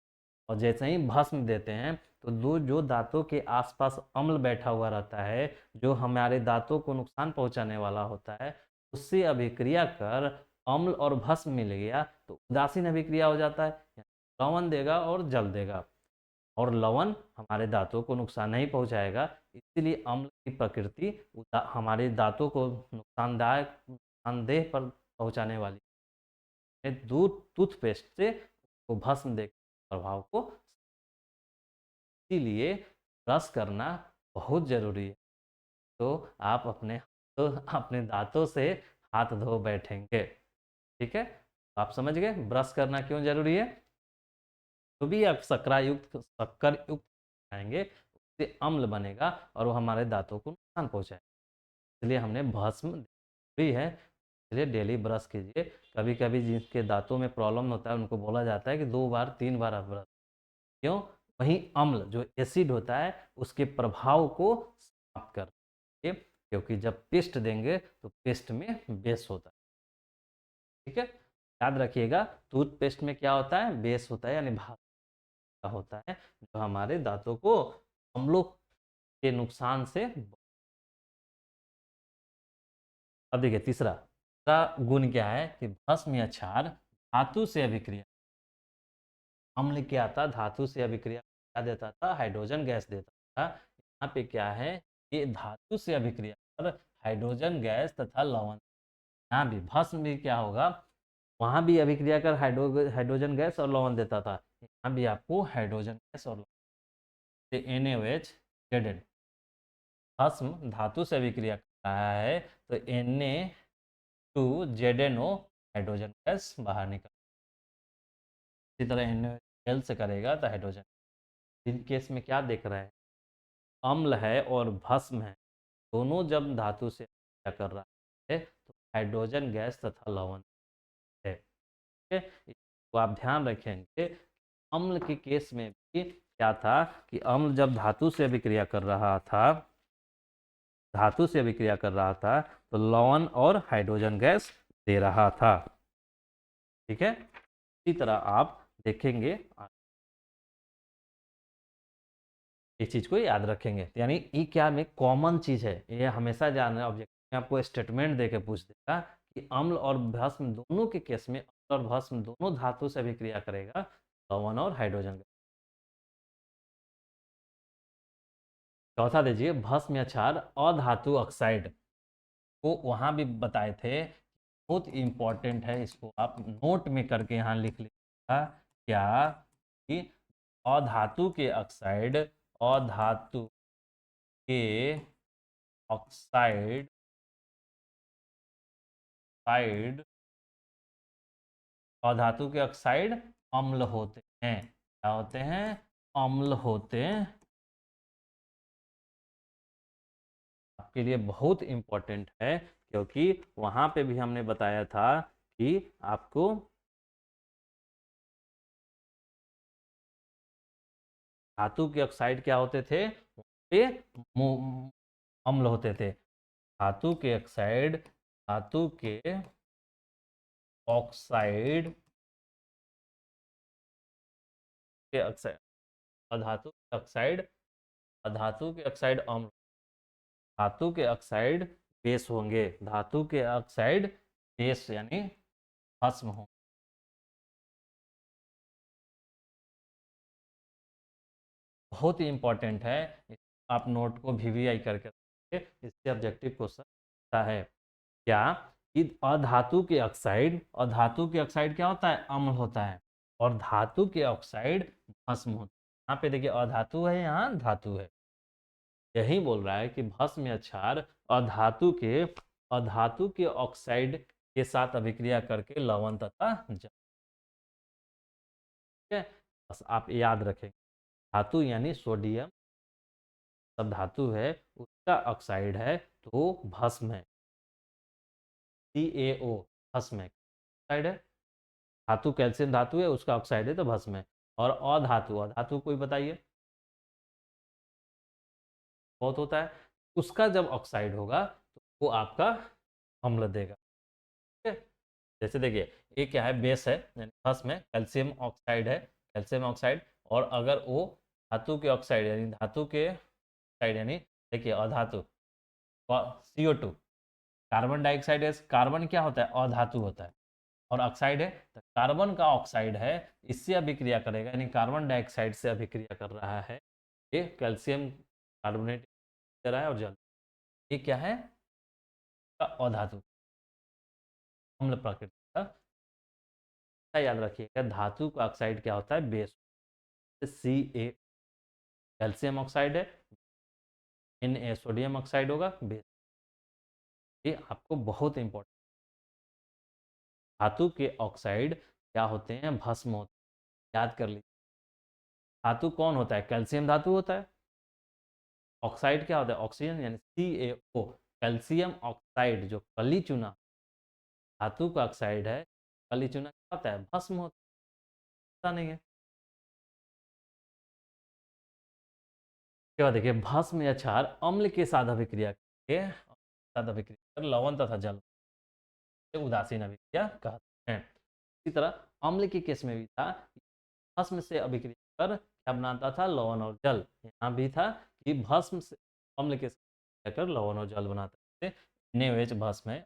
और जैसे ही भस्म देते हैं तो जो दांतों के आसपास अम्ल बैठा हुआ रहता है, जो हमारे दांतों को नुकसान पहुंचाने वाला होता है, उससे अभिक्रिया कर अम्ल और भस्म मिल गया तो उदासीन अभिक्रिया हो जाता है। लवण देगा और जल देगा, और लवण हमारे दांतों को नुकसान नहीं पहुंचाएगा। इसीलिए अम्ल की प्रकृति हमारे दांतों को नुकसानदायक, नुकसानदेह पर पहुंचाने वाली है। दूध टूथपेस्ट से वो भस्म दे प्रभाव को, इसीलिए ब्रश करना बहुत ज़रूरी है। तो आप अपने दांतों से हाथ धो बैठेंगे। ठीक है, तो आप समझ गए ब्रश करना क्यों जरूरी है। तो भी आप शक्कर युक्त खाएंगे उससे अम्ल बनेगा और वो हमारे दांतों को नुकसान पहुंचाएगा। इसलिए हमने भस्म भी है, इसलिए डेली ब्रश कीजिए। कभी कभी जिनके दांतों में प्रॉब्लम होता है उनको बोला जाता है कि 2 बार 3 बार आप ब्रश। क्यों? वहीं अम्ल जो एसिड होता है उसके प्रभाव को समाप्त कर, क्योंकि जब पेस्ट देंगे तो पेस्ट में बेस होता है। ठीक है, याद रखिएगा टूथपेस्ट में क्या होता है? बेस होता है, यानी भाग होता है जो हमारे दांतों को अम्लों के नुकसान से। अब देखिए तीसरा गुण क्या है कि भस्म या क्षार धातु से अभिक्रिया। अम्ल क्या था? धातु से अभिक्रिया क्या देता था? हाइड्रोजन गैस देता था। यहाँ पे क्या है कि धातु से अभिक्रिया पर हाइड्रोजन गैस तथा लवण। यहाँ भी भस्म भी क्या होगा? वहाँ भी अभिक्रिया कर हाइड्रोजन गैस और लवण देता था। यहाँ भी आपको हाइड्रोजन गैस और NaOH Zn। भस्म धातु से अभिक्रिया कर रहा है तो Na2ZnO हाइड्रोजन गैस बाहर निकल। इसी तरह NaOH से करेगा तो हाइड्रोजन। इन केस में क्या देख रहे हैं? अम्ल है और भस्म है, दोनों जब धातु से क्या कर रहा है तो हाइड्रोजन गैस तथा लवण है। ठीक है, तो आप ध्यान रखेंगे अम्ल के केस में भी क्या था कि अम्ल जब धातु से अभिक्रिया कर रहा था, धातु से अभिक्रिया कर रहा था तो लवण और हाइड्रोजन गैस दे रहा था। ठीक है, इसी तरह आप देखेंगे, इस चीज़ को याद रखेंगे। यानी ये क्या में कॉमन चीज़ है, ये हमेशा जानना। ऑब्जेक्ट में आपको स्टेटमेंट देके पूछ देगा कि अम्ल और भस्म दोनों के केस में अम्ल और भस्म दोनों धातु से अभिक्रिया करेगा, लवण और हाइड्रोजन। चौथा दीजिए भस्म या क्षार अधातु ऑक्साइड को वहाँ भी बताए थे। बहुत इंपॉर्टेंट है, इसको आप नोट में करके यहाँ लिख लीजिएगा। क्या कि अधातु के ऑक्साइड, अधातु के ऑक्साइड साइड, अधातु के ऑक्साइड अम्ल होते हैं। क्या होते हैं? अम्ल होते हैं। आपके लिए बहुत इंपॉर्टेंट है, क्योंकि वहां पे भी हमने बताया था कि आपको धातु के ऑक्साइड क्या होते थे? पे अम्ल होते थे। धातु के ऑक्साइड, धातु के ऑक्साइड के ऑक्साइड अधातु के ऑक्साइड, अधातु के ऑक्साइड अम्ल, धातु के ऑक्साइड बेस होंगे, धातु के ऑक्साइड बेस यानी भस्म होंगे। बहुत ही इंपॉर्टेंट है, आप नोट को वीवीआई करके रखिए, इससे ऑब्जेक्टिव क्वेश्चन आता है। क्या कि अधातु के ऑक्साइड, अधातु के ऑक्साइड क्या होता है, अम्ल होता है, और धातु के ऑक्साइड भस्म होता है। यहाँ पे देखिए अधातु है, यहाँ धातु है, यही बोल रहा है कि भस्म या क्षार अधातु के ऑक्साइड के साथ अभिक्रिया करके लवण तथा जल, ठीक है, बस आप याद रखें, धातु यानी सोडियम सब धातु है, उसका ऑक्साइड है तो भस्म है, CaO भस्म है, ऑक्साइड है, धातु कैल्शियम धातु है, उसका ऑक्साइड है तो भस्म है। और अधातु, अधातु कोई बताइए, बहुत होता है, उसका जब ऑक्साइड होगा तो वो आपका अम्ल देगा, ठीक है। जैसे देखिए ये क्या है, बेस है यानी भस्म है, कैल्शियम ऑक्साइड है, कैल्शियम ऑक्साइड, और अगर वो धातु के ऑक्साइड यानी धातु के ऑक्साइड यानी देखिए अधातु CO2, कार्बन डाइऑक्साइड है, कार्बन क्या होता है, अधातु होता है, और ऑक्साइड है तो कार्बन का ऑक्साइड है, इससे अभिक्रिया करेगा यानी कार्बन डाइऑक्साइड से अभिक्रिया कर रहा है, ये कैल्शियम कार्बोनेट दे रहा है और जल, ये क्या है अधातु, अम्ल प्रकृति का। अच्छा याद रखिएगा, धातु का ऑक्साइड क्या होता है, बेस, Ca कैल्शियम ऑक्साइड है, Na सोडियम ऑक्साइड होगा, बेस, ये आपको बहुत इंपॉर्टेंट, धातु के ऑक्साइड क्या होते हैं, भस्म होते हैं, याद कर लीजिए। धातु कौन होता है, कैल्शियम धातु होता है, ऑक्साइड क्या होता है, ऑक्सीजन यानी CaO, कैल्शियम ऑक्साइड जो कली चूना धातु का ऑक्साइड है, कली चूना क्या होता है, भस्म होता नहीं है। उसके बाद देखिए भस्म या क्षार अम्ल के साथ अभिक्रिया के साथ अभिक्रिया कर लवण तथा जल से उदासीन अभिक्रिया कहते हैं। इसी तरह अम्ल के केस में भी था, भस्म से अभिक्रिया कर क्या बनाता था, लवण और जल, यहाँ भी था कि भस्म से अम्ल के साथ कर लवण और जल बनाता है, NaOH भस्म है।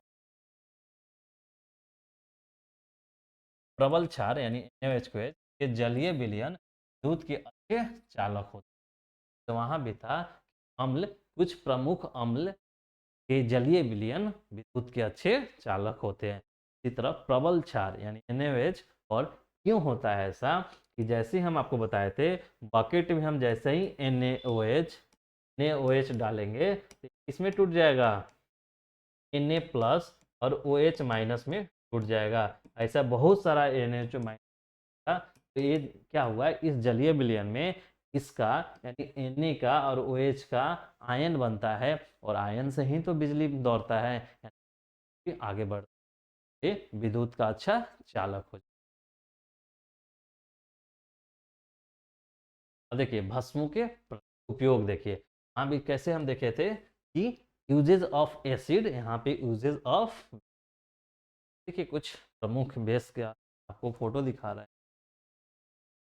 प्रबल क्षार यानी NaOH के जलीय विलयन दूध के अच्छे चालक होते, तो वहाँ भी था अम्ल, कुछ प्रमुख अम्ल के जलीय विलयन विद्युत के अच्छे चालक होते हैं। इसी तरह प्रबल क्षार यानी NaOH, और क्यों होता है ऐसा कि जैसे हम आपको बताए थे, बकेट में हम जैसे ही NaOH डालेंगे तो इसमें टूट जाएगा, Na प्लस और OH माइनस में टूट जाएगा, ऐसा बहुत सारा NaOH माइनस का। तो ये क्या हुआ है, इस जलीय विलयन में इसका यानी Na का और OH का आयन बनता है, और आयन से ही तो बिजली दौड़ता है, यानी आगे बढ़ते विद्युत का अच्छा चालक हो जाए। अब देखिए भस्मों के उपयोग देखिए, हाँ भी कैसे हम देखे थे कि यूजेज ऑफ एसिड, यहाँ पे यूजेज ऑफ, देखिए कुछ प्रमुख बेस का आपको फोटो दिखा रहा है,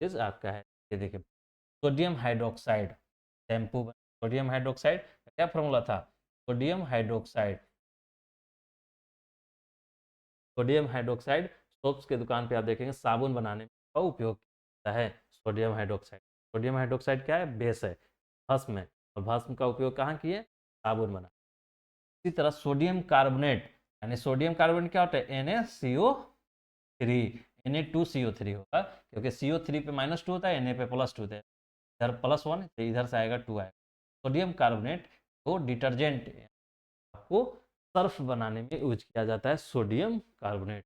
इस आपका है, ये देखिए sodium hydroxide shampoo, sodium hydroxide का क्या फॉर्मूला था, sodium hydroxide, sodium hydroxide soaps के दुकान पे आप देखेंगे साबुन बनाने में का उपयोग होता है, सोडियम हाइड्रोक्साइड, सोडियम हाइड्रोक्साइड क्या है, बेस है, भस्म है, और भस्म का उपयोग कहाँ किए, साबुन बना। इसी तरह सोडियम कार्बोनेट यानी सोडियम कार्बोनेट क्या होता है, NaCO3, Na2CO3 होगा, क्योंकि CO3 पे -2 होता है, Na पे +2 होता है, इधर +1 तो इधर से आएगा 2 आएगा। सोडियम कार्बोनेट को डिटर्जेंट आपको सर्फ बनाने में यूज किया जाता है, सोडियम कार्बोनेट।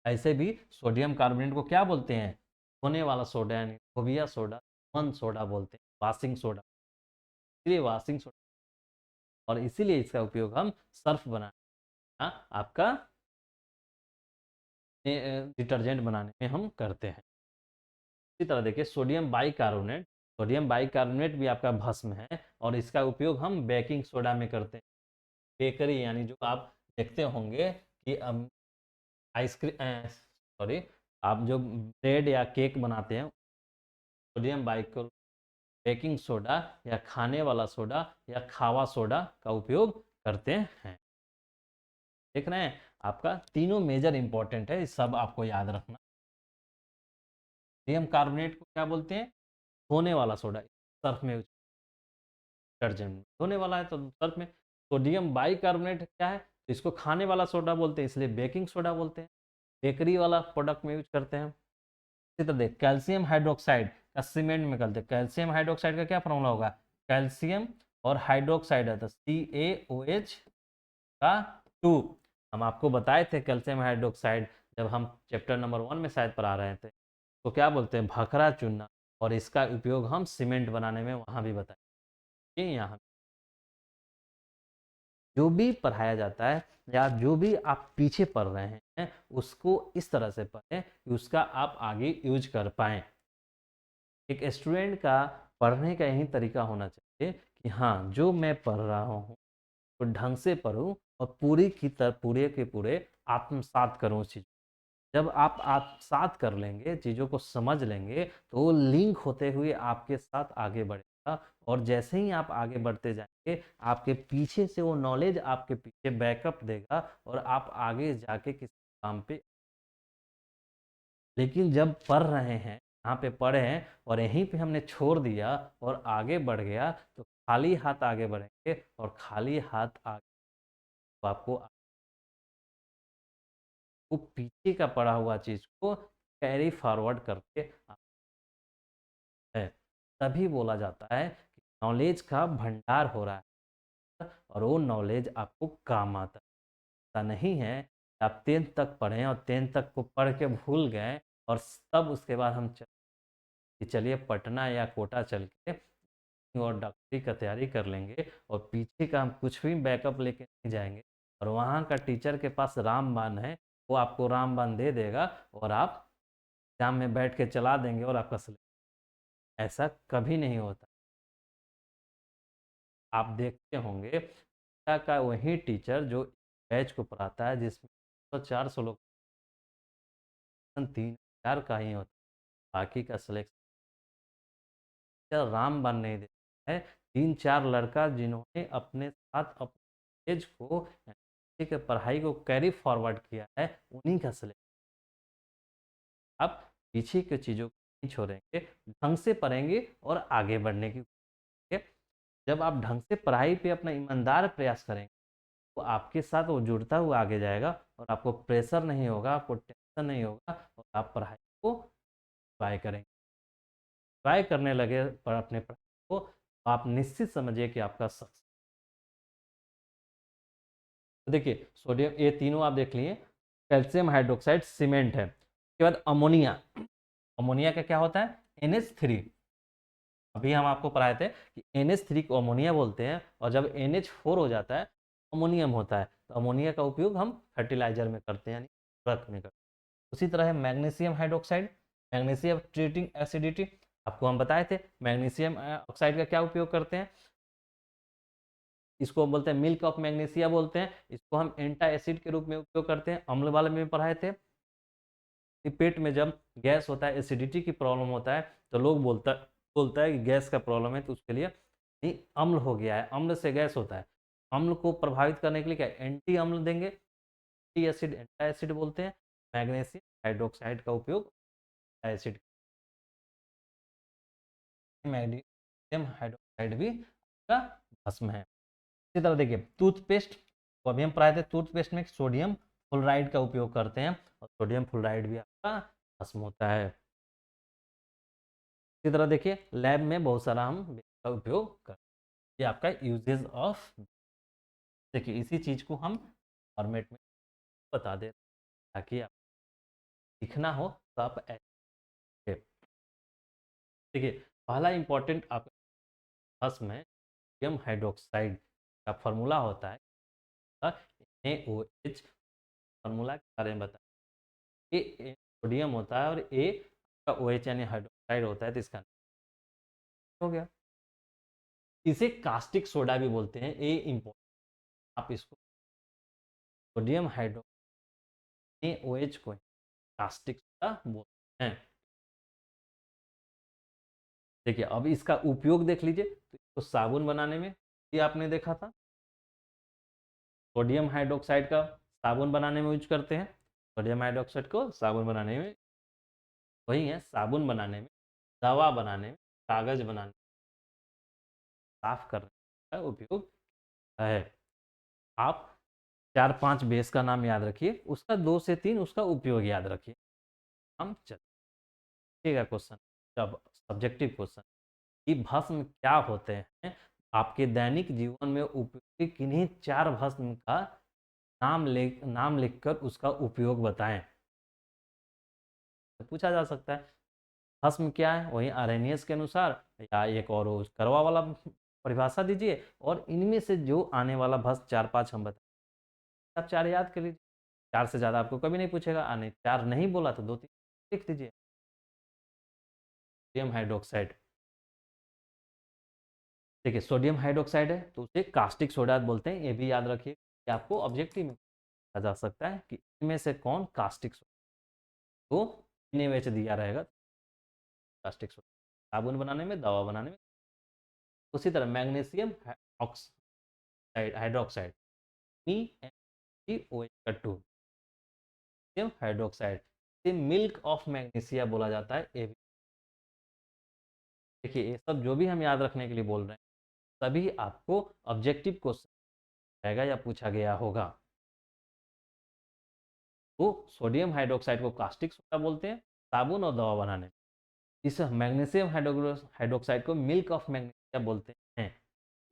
ऐसे भी सोडियम कार्बोनेट को क्या बोलते हैं, धोने वाला सोडा यानी खोबिया सोडा, मन सोडा बोलते हैं, वाशिंग सोडा, इसलिए वाशिंग सोडा, और इसीलिए इसका उपयोग हम सर्फ बनाने, आपका डिटर्जेंट बनाने में हम करते हैं। इसी तरह देखिए सोडियम बाइकार्बोनेट, सोडियम बाइकार्बोनेट भी आपका भस्म है, और इसका उपयोग हम बेकिंग सोडा में करते हैं, बेकरी यानी जो आप देखते होंगे कि आइसक्रीम, सॉरी, आप जो ब्रेड या केक बनाते हैं सोडियम बाइक्रोम बेकिंग सोडा या खाने वाला सोडा या खावा सोडा का उपयोग करते हैं। देख रहे हैं, आपका तीनों मेजर इंपॉर्टेंट है, इस सब आपको याद रखना। सोडियम कार्बोनेट को क्या बोलते हैं? धोने वाला सोडा, सर्फ में, डिटर्जेंट धोने वाला है तो सर्फ में। सोडियम बाइकार्बोनेट क्या है? तो इसको खाने वाला सोडा बोलते हैं, इसलिए बेकिंग सोडा बोलते हैं, बेकरी वाला प्रोडक्ट में यूज करते हैं। इसी तरह देख, कैल्शियम हाइड्रोक्साइड का सीमेंट में करते हैं। कैल्शियम हाइड्रोक्साइड का क्या फॉर्मूला होगा? कैल्शियम और हाइड्रोक्साइड है तो CaOH का 2। हम आपको बताए थे कैल्शियम हाइड्रोक्साइड, जब हम चैप्टर नंबर 1 में शायद पढ़ा रहे थे, तो क्या बोलते हैं? भखरा चूना। और इसका उपयोग हम सीमेंट बनाने में वहाँ भी बताए, यहाँ जो भी पढ़ाया जाता है या जो भी आप पीछे पढ़ रहे हैं उसको इस तरह से पढ़ें कि उसका आप आगे यूज कर पाएँ। एक स्टूडेंट का पढ़ने का यही तरीका होना चाहिए कि हाँ, जो मैं पढ़ रहा हूँ तो ढंग से पढूँ और पूरी की तरह पूरे के पूरे आत्मसात करूँ उस चीज़। जब आप आत्मसात कर लेंगे, चीज़ों को समझ लेंगे, तो वो लिंक होते हुए आपके साथ आगे बढ़ेगा और जैसे ही आप आगे बढ़ते जाएँगे, आपके पीछे से वो नॉलेज आपके पीछे बैकअप देगा और आप आगे जाके किसी काम पे। लेकिन जब पढ़ रहे हैं, यहाँ पे पढ़े हैं और यहीं पे हमने छोड़ दिया और आगे बढ़ गया, तो खाली हाथ आगे बढ़ेंगे और खाली हाथ आगे तो आपको वो पीछे का पड़ा हुआ चीज़ को कैरी फॉरवर्ड करके है, तभी बोला जाता है कि नॉलेज का भंडार हो रहा है और वो नॉलेज आपको काम आता है। ऐसा नहीं है कि आप 10th तक पढ़ें और 10th तक को पढ़ के भूल गए और तब उसके बाद हम कि चलिए पटना या कोटा चल के और डॉक्टरी का तैयारी कर लेंगे और पीछे का हम कुछ भी बैकअप लेके नहीं जाएंगे और वहाँ का टीचर के पास रामबाण है, वो आपको रामबाण दे देगा और आप एग्जाम में बैठ के चला देंगे और आपका ऐसा कभी नहीं होता। आप देखते होंगे का वही टीचर जो बैच को पढ़ाता है जिसमें 400 लोग, 3000 का ही होता है, बाकी का सिलेक्शन रामबाण नहीं देता है। 3-4 लड़का जिन्होंने अपने साथ अपने एज को ठीक है पढ़ाई को कैरी फॉरवर्ड किया है, उन्हीं का सिलेक्शन। आप पीछे की चीज़ों को नहीं छोड़ेंगे, ढंग से पढ़ेंगे और आगे बढ़ने की कोशिश करेंगे। जब आप ढंग से पढ़ाई पे अपना ईमानदार प्रयास करेंगे तो आपके साथ वो जुड़ता हुआ आगे जाएगा और आपको प्रेशर नहीं होगा, आपको टेंशन नहीं होगा और आप पढ़ाई को ट्राई करेंगे। ट्राई करने लगे पर अपने पढ़ाई को, तो आप निश्चित समझिए कि आपका सक्सेस। तो देखिए सोडियम, ये तीनों आप देख लिए, कैल्शियम हाइड्रोक्साइड सीमेंट है। उसके बाद अमोनिया। अमोनिया का क्या होता है? NH3। अभी हम आपको पढ़ाए थे कि NH3 को अमोनिया बोलते हैं और जब NH4 हो जाता है अमोनियम होता है, तो अमोनिया का उपयोग हम फर्टिलाइजर में करते हैं, यानी रक्त में करते हैं। उसी तरह है magnesium hydroxide, magnesium treating acidity. आपको हम बताए थे मैग्नीशियम ऑक्साइड का क्या उपयोग करते हैं, इसको हम बोलते हैं मिल्क ऑफ मैग्नीशिया बोलते हैं, इसको हम एंटा एसिड के रूप में उपयोग करते हैं, अम्ल वाले में पढ़ाए थे। पेट में जब गैस होता है, एसिडिटी की प्रॉब्लम होता है, तो लोग बोलता है कि गैस का प्रॉब्लम है, तो उसके लिए नहीं, अम्ल हो गया है, अम्ल से गैस होता है। अम्ल को प्रभावित करने के लिए क्या एंटी अम्ल देंगे, एंटी एसिड, एंटा एसिड बोलते हैं। मैग्नीशियम हाइड्रोक्साइड का उपयोग एसिड, मैग्नीशियम हाइड्रोक्साइड भी का भस्म है। इसी तरह देखिए टूथपेस्ट, तो अभी हम पढ़ाए थे टूथपेस्ट में सोडियम फ्लोराइड का उपयोग करते हैं और सोडियम फ्लोराइड भी आपका भस्म होता है। इसी तरह देखिए लैब में बहुत सारा हम का उपयोग करते हैं, ये आपका यूजेज ऑफ। देखिए इसी चीज़ को हम फॉर्मेट में बता दें ताकि आप लिखना हो तो आप ऐसे। देखिए पहला इंपॉर्टेंट आपका भस्म है सोडियम हाइड्रोक्साइड का फॉर्मूला होता है NaOH। फॉर्मूला के बारे में बताएं, ए सोडियम होता है और ए का OH यानी हाइड्रोक्साइड होता है, तो इसका हो गया। इसे कास्टिक सोडा भी बोलते हैं, ए इम्पोर्टेंट, आप इसको सोडियम हाइड्रो NaOH को कास्टिक सोडा बोलते हैं। देखिए अब इसका उपयोग देख लीजिए, तो इसको साबुन बनाने में ये आपने देखा था, सोडियम हाइड्रोक्साइड का साबुन बनाने में यूज करते हैं, सोडियम हाइड्रोक्साइड को साबुन बनाने में, वही है साबुन बनाने में, दवा बनाने में, कागज बनाने में, साफ करने का उपयोग है। आप 4-5 बेस का नाम याद रखिए, उसका 2 से 3 उसका उपयोग याद रखिए। हम चलिएगा क्वेश्चन, जब सब्जेक्टिव क्वेश्चन कि भस्म क्या होते हैं, आपके दैनिक जीवन में उपयोगी किन्हीं 4 भस्म का नाम लिखकर उसका उपयोग बताएं। तो पूछा जा सकता है भस्म क्या है, वही आर्हेनियस के अनुसार, या एक और करवा वाला परिभाषा दीजिए, और इनमें से जो आने वाला भस्म 4-5 हम बताएं, आप 4 याद कर लीजिए, 4 से ज़्यादा आपको कभी नहीं पूछेगा, आने 4 नहीं बोला तो 2-3 लिख दीजिए। सोडियम हाइड्रोक्साइड, देखिए सोडियम हाइड्रोक्साइड है तो उसे कास्टिक सोडा बोलते हैं, ये भी याद रखिए कि आपको ऑब्जेक्टिव में पूछा जा सकता है कि इनमें से कौन कास्टिक सोडा, तो इन्हें में से दिया रहेगा कास्टिक सोडा, साबुन बनाने में, दवा बनाने में। उसी तरह मैग्नीशियम ऑक्साइड हाइड्रोक्साइड, MeOH का 2, हाइड्रोक्साइड, इसे मिल्क ऑफ मैग्नीशिया बोला जाता है, ये भी देखिए। ये सब जो भी हम याद रखने के लिए बोल रहे हैं सभी आपको ऑब्जेक्टिव क्वेश्चन रहेगा या पूछा गया होगा। तो सोडियम हाइड्रोक्साइड को कास्टिक सोडा बोलते हैं साबुन और दवा बनाने में, इस मैग्नीशियम हाइड्रोक्साइड को मिल्क ऑफ मैग्नीशिया बोलते हैं।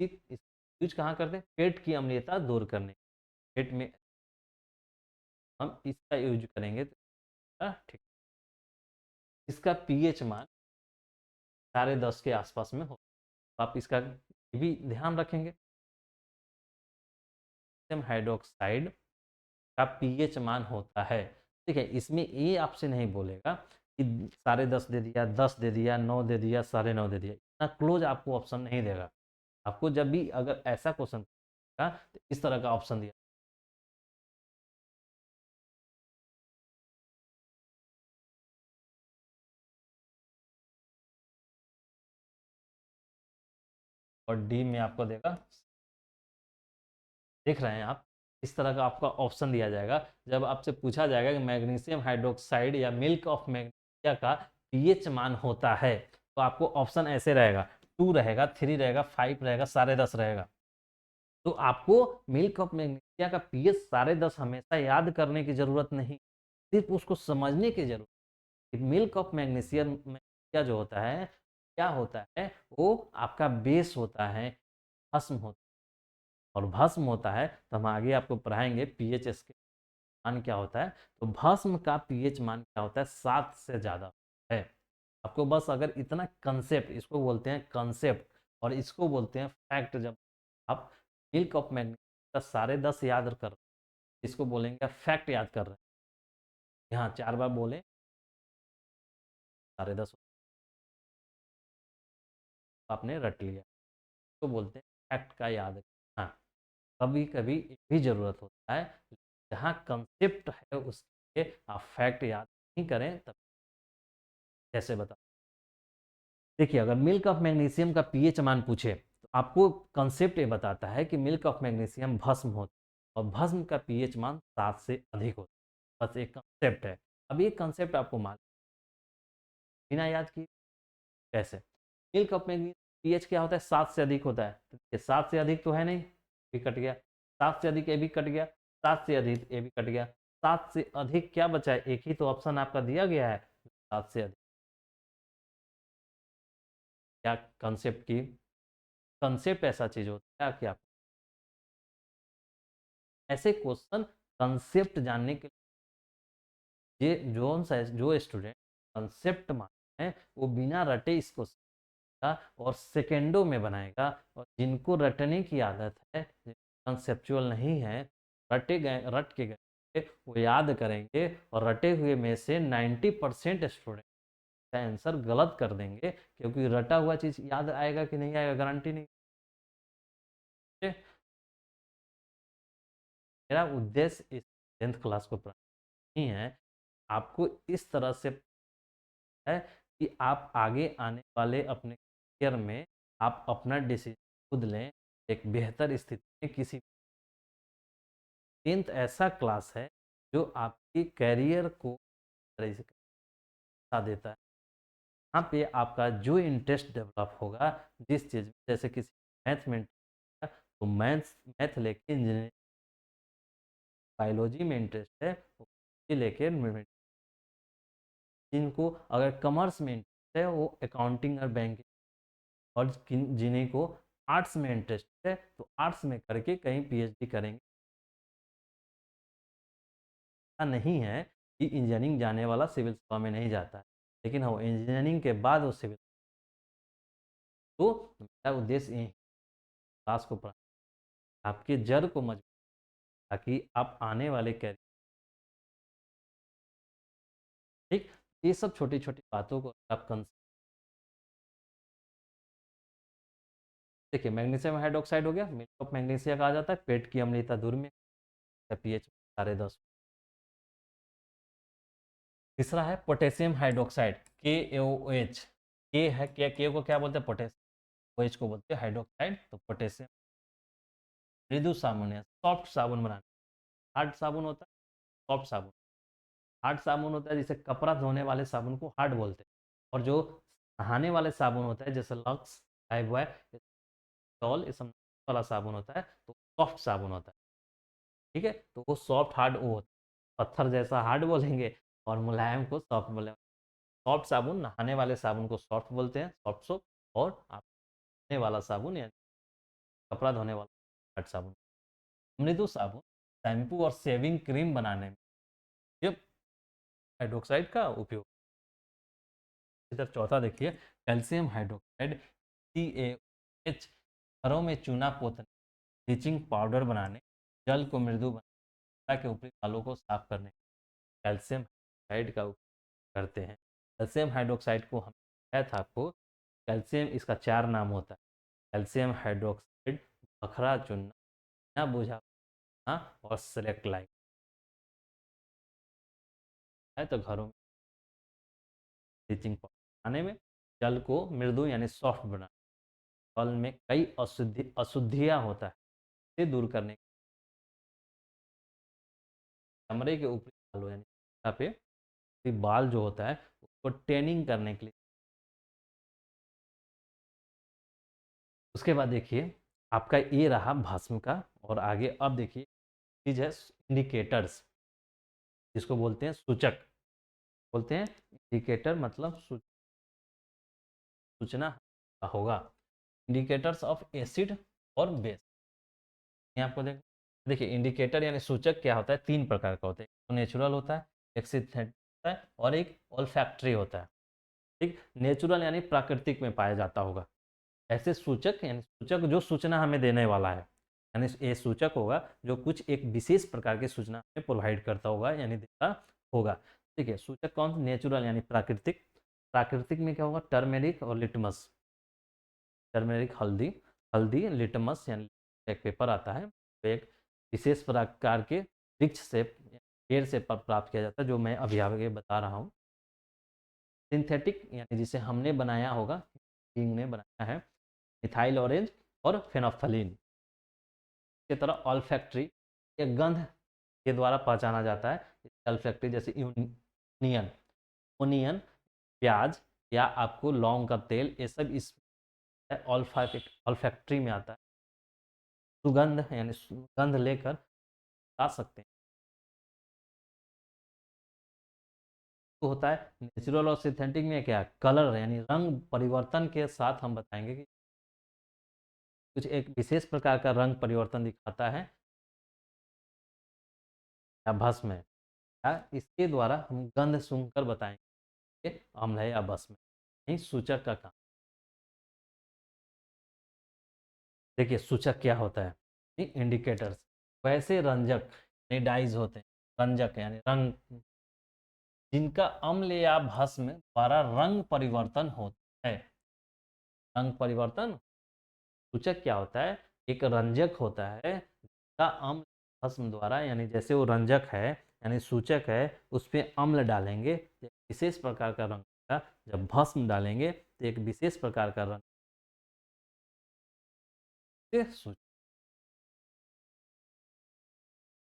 ठीक, इस यूज कहाँ करते हैं, पेट की अम्लीयता दूर करने, पेट में हम इसका यूज करेंगे तो ठीक। इसका पीएच मान 10.5 के आसपास में हो, तो आप इसका भी ध्यान रखेंगे। हाइड्रोक्साइड का पीएच मान होता है, ठीक है, इसमें ये आपसे नहीं बोलेगा कि 10.5 दे दिया, 10 दे दिया, 9 दे दिया, 9.5 दे दिया, इतना क्लोज आपको ऑप्शन नहीं देगा। आपको जब भी अगर ऐसा क्वेश्चन का तो इस तरह का ऑप्शन दिया, और डी में आपको देगा, देख रहे हैं आप, इस तरह का आपका ऑप्शन दिया जाएगा। जब आपसे पूछा जाएगा कि मैग्नीशियम हाइड्रोक्साइड या मिल्क ऑफ मैग्नीशिया का पीएच मान होता है, तो आपको ऑप्शन ऐसे रहेगा, 2 रहेगा, 3 रहेगा, 5 रहेगा, 10.5 रहेगा। तो आपको मिल्क ऑफ मैग्नीशिया का पीएच 10.5 हमेशा याद करने की जरूरत नहीं, सिर्फ उसको समझने की जरूरत। मिल्क ऑफ मैग्नीशिया जो होता है, क्या होता है, वो आपका बेस होता है, भस्म होता है, और भस्म होता है तो हम आगे आपको पढ़ाएंगे पीएच के मान क्या होता है। तो भस्म का पीएच मान क्या होता है, 7 से ज़्यादा है। आपको बस अगर इतना कंसेप्ट, इसको बोलते हैं कंसेप्ट और इसको बोलते हैं फैक्ट। जब आप मिल्क ऑफ मैग्नीशिया का 10.5 याद कर, इसको बोलेंगे फैक्ट याद कर रहे हैं, यहाँ 4 बार बोले 10.5 आपने रट लिया, तो बोलते हैं फैक्ट का याद। हाँ, कभी कभी भी जरूरत होता है, जहाँ कंसेप्ट है उसके लिए आप फैक्ट याद नहीं करें तब कैसे बता। देखिए अगर मिल्क ऑफ मैग्नीशियम का पीएच मान पूछे तो आपको कंसेप्ट ये बताता है कि मिल्क ऑफ मैग्नीशियम भस्म होता है और भस्म का पीएच मान 7 से अधिक होता है, बस एक कंसेप्ट है। अब ये कंसेप्ट आपको मान बिना याद किए कैसे, मिल्क ऑफ मैग्नीशियम पीएच क्या होता है, 7 से अधिक होता है, तो 7 से अधिक तो है नहीं, भी कट गया, 7 से अधिक ये भी कट गया, 7 से अधिक ये भी कट गया, 7 से अधिक क्या बचा है, एक ही तो ऑप्शन आपका दिया गया है, 7 से अधिक। क्या कंसेप्ट की, कंसेप्ट ऐसा चीज होता है कि आप ऐसे क्वेश्चन कंसेप्ट जानने के लिए जो स्टूडेंट कंसेप्ट मानते हैं वो बिना रटे इसको सीखेगा और सेकेंडों में बनाएगा, और जिनको रटने की आदत है, कंसेप्चुअल नहीं है, रट के गए वो याद करेंगे, और रटे हुए में से 90% स्टूडेंट का आंसर गलत कर देंगे, क्योंकि रटा हुआ चीज याद आएगा कि नहीं आएगा गारंटी नहीं। मेरा उद्देश्य इस 10th क्लास को पढ़ाना नहीं है, आपको इस तरह से है कि आप आगे आने वाले अपने करियर में आप अपना डिसीजन खुद लें, एक बेहतर स्थिति में किसी 10th ऐसा क्लास है जो आपके करियर को तरह से बता देता है। यहाँ पे आपका जो इंटरेस्ट डेवलप होगा जिस चीज़ में, जैसे किसी मैथ में interest है, तो मैथ लेके इंजीनियरिंग, बायोलॉजी में इंटरेस्ट है वो लेके, जिनको अगर कॉमर्स में इंटरेस्ट है वो अकाउंटिंग और बैंकिंग, और जिन्हें को आर्ट्स में इंटरेस्ट है तो आर्ट्स में करके कहीं पीएचडी करेंगे। ऐसा नहीं है कि इंजीनियरिंग जाने वाला सिविल सेवा में नहीं जाता है, लेकिन हाँ इंजीनियरिंग के बाद वो सिविल, तो मेरा उद्देश्य यही क्लास को पढ़ा, आपके जड़ को मजबूत, ताकि आप आने वाले कैरियर, ठीक, ये सब छोटी छोटी बातों को आप देखिए। मैग्नीशियम हाइड्रोक्साइड हो गया, मिल्क ऑफ मैग्नीशिया कहा जाता है, पेट की अम्लता दूर में, पीएच 10.5। तीसरा है पोटेशियम हाइड्रोक्साइड, KaOH। के है, के को क्या बोलते हैं, पोटेशियम, OH को बोलते हैं हाइड्रोक्साइड। तो पोटेशियम मृदु साबुन है, सॉफ्ट साबुन बनाने, हार्ड साबुन होता है, सॉफ्ट साबुन, हार्ड साबुन होता है जैसे कपड़ा धोने वाले साबुन को हार्ड बोलते हैं, और जो नहाने वाले साबुन होता है जैसे लक्स, लाइफबॉय, डॉल, ये सब वाला साबुन होता है, तो सॉफ्ट साबुन होता है। ठीक है, तो वो सॉफ्ट हार्ड वो होता है, पत्थर जैसा हार्ड बोलेंगे और मुलायम को सॉफ्ट बोलेंगे। सॉफ्ट साबुन, नहाने वाले साबुन को सॉफ्ट बोलते हैं, सॉफ्ट सोप, और आप धोने वाला साबुन यानी कपड़ा धोने वाला हार्ड साबुन। मृदु साबुन शैम्पू और शेविंग क्रीम बनाने में ये हाइड्रोक्साइड का उपयोग। इधर चौथा देखिए, कैल्शियम हाइड्रोक्साइड, CaOH, घरों में चूना पोतने, ब्लीचिंग पाउडर बनाने, जल को मृदु बनाने के ऊपरी बालों को साफ करने, कैल्शियम हाइड्रोक्साइड का उपयोग करते हैं। कैल्शियम हाइड्रोक्साइड को हम बताया था आपको, कैल्शियम इसका 4 नाम होता है, कैल्शियम हाइड्रोक्साइड, बखरा चूना, ना बुझा और सेलेक्ट लाइट है। तो घरों में ब्लीचिंग पाउडर बनाने में, जल को मृदु यानी सॉफ्ट बनाने, जल में कई अशुद्धियाँ होता है, इसे दूर करने, कमरे के ऊपरी बालों यानी यहाँ पे बाल जो होता है उसको टेनिंग करने के लिए। उसके बाद देखिए आपका ये रहा भस्म का, और आगे अब देखिए चीज है इंडिकेटर्स, जिसको बोलते हैं सूचक, बोलते हैं इंडिकेटर, मतलब सूचना होगा, इंडिकेटर्स ऑफ एसिड और बेस। ये आपको देखिए इंडिकेटर यानी सूचक क्या होता है, 3 प्रकार का होता है, एक नेचुरल होता है, एक सिंथेटिक होता है, और एक ऑल्फैक्टरी होता है। ठीक, नेचुरल यानी प्राकृतिक में पाया जाता होगा, ऐसे सूचक यानी सूचक जो सूचना हमें देने वाला है, यानी ये सूचक होगा जो कुछ एक विशेष प्रकार की सूचना हमें प्रोवाइड करता होगा यानी देता होगा। ठीक है, सूचक कौन, नेचुरल यानी प्राकृतिक, प्राकृतिक में क्या होगा, टर्मेरिक और लिटमस, टर्मेरिक हल्दी, हल्दी लिटमस यानी एक पेपर आता है, तो एक विशेष प्रकार के वृक्ष से, पेड़ से प्राप्त किया जाता है, जो मैं अभी आगे बता रहा हूँ। सिंथेटिक यानी जिसे हमने बनाया होगा, किंग ने बनाया है, मिथाइल ऑरेंज और फेनोफ्थलीन की तरह। ऑल्फैक्टरी, एक गंध के द्वारा पहचाना जाता है, ऑल्फैक्टरी जैसे ओनियन, ओनियन, प्याज, या आपको लौंग का तेल, ये सब इस ऑल्फैक्टरी में आता है। सुगंध यानी सुगंध लेकर बता सकते हैं। तो होता है नेचुरल और सिंथेटिक में क्या, कलर यानी रंग परिवर्तन के साथ हम बताएंगे कि कुछ एक विशेष प्रकार का रंग परिवर्तन दिखाता है या भस्म है, या इसके द्वारा हम गंध सूंघकर बताएंगे कि अम्ल है या भस्म है, नहीं सूचक का काम। देखिए सूचक क्या होता है, इंडिकेटर्स, वैसे रंजक डाइज होते हैं, रंजक यानी रंग, जिनका अम्ल या भस्म द्वारा रंग परिवर्तन होता है। रंग परिवर्तन सूचक क्या होता है, एक रंजक होता है जिसका अम्ल भस्म द्वारा, यानी जैसे वो रंजक है यानी सूचक है, उस पर अम्ल डालेंगे तो एक विशेष प्रकार का रंग होगा, जब भस्म डालेंगे तो एक विशेष प्रकार का रंग, सूचक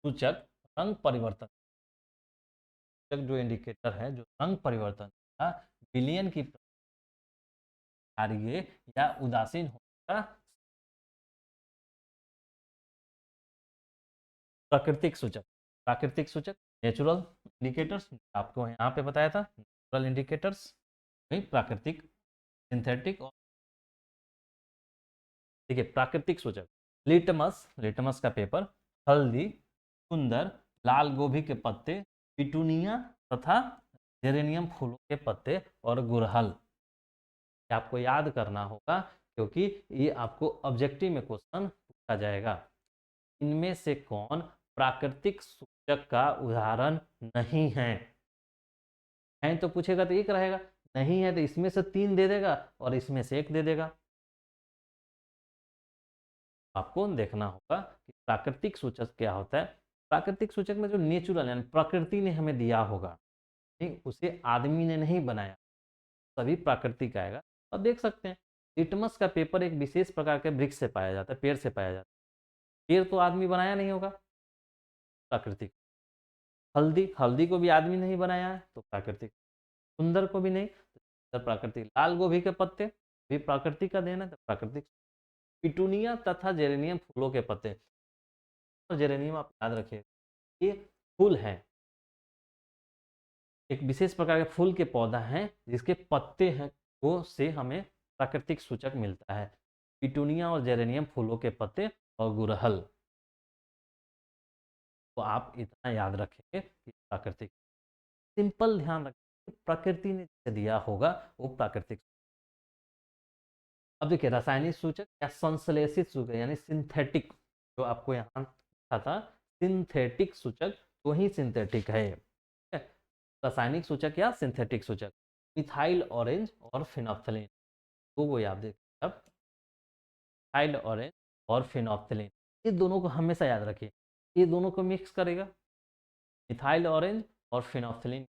सूचक रंग परिवर्तन, सूचक जो इंडिकेटर है जो रंग परिवर्तन का विलयन की कार्य या उदासीन होने का प्राकृतिक सूचक नेचुरल इंडिकेटर्स, आपको यहाँ पे बताया था नेचुरल इंडिकेटर्स, वही प्राकृतिक सिंथेटिक। और देखिए प्राकृतिक सूचक लिटमस का पेपर, हल्दी, सुंदर, लाल गोभी के पत्ते, पिटूनिया तथा जेरेनियम फूलों के पत्ते और गुड़हल। आपको याद करना होगा क्योंकि ये आपको ऑब्जेक्टिव में क्वेश्चन पूछा जाएगा। इनमें से कौन प्राकृतिक सूचक का उदाहरण नहीं है तो पूछेगा तो एक रहेगा, नहीं है तो इसमें से 3 दे देगा और इसमें से 1 दे देगा। आपको देखना होगा कि प्राकृतिक सूचक क्या होता है। प्राकृतिक सूचक में जो नेचुरल यानी प्रकृति ने हमें दिया होगा, ठीक, उसे आदमी ने नहीं बनाया, तभी प्राकृतिक आएगा। और देख सकते हैं लिटमस का पेपर एक विशेष प्रकार के वृक्ष से पाया जाता है, पेड़ से पाया जाता है। पेड़ तो आदमी बनाया नहीं होगा, प्राकृतिक। हल्दी को भी आदमी नहीं बनाया है तो प्राकृतिक। सुंदर को भी नहीं तो प्राकृतिक। लाल गोभी के पत्ते भी प्राकृतिक का देना है तो प्राकृतिक। पिटूनिया तथा जेरेनियम फूलों के पत्ते, और जेरेनियम आप याद रखिए ये फूल है, एक विशेष प्रकार के फूल के पौधा है जिसके पत्ते हैं, वो से हमें प्राकृतिक सूचक मिलता है। पिटूनिया और जेरेनियम फूलों के पत्ते और गुड़हल। तो आप इतना याद रखेंगे कि प्राकृतिक, सिंपल ध्यान रखें प्रकृति ने जिसे दिया होगा वो प्राकृतिक। अब देखिए रासायनिक सूचक या संश्लेषित सूचक यानी सिंथेटिक, जो आपको यहाँ था सिंथेटिक सूचक, वही सिंथेटिक है। रासायनिक सूचक या सिंथेटिक सूचक, मिथाइल ऑरेंज और फिनोप्थलीन, तो वो याद देखिए। अब मिथाइल ऑरेंज और फिनोप्थलीन, ये दोनों को हमेशा याद रखिए, ये दोनों को मिक्स करेगा मिथाइल ऑरेंज और फिनोप्थलीन,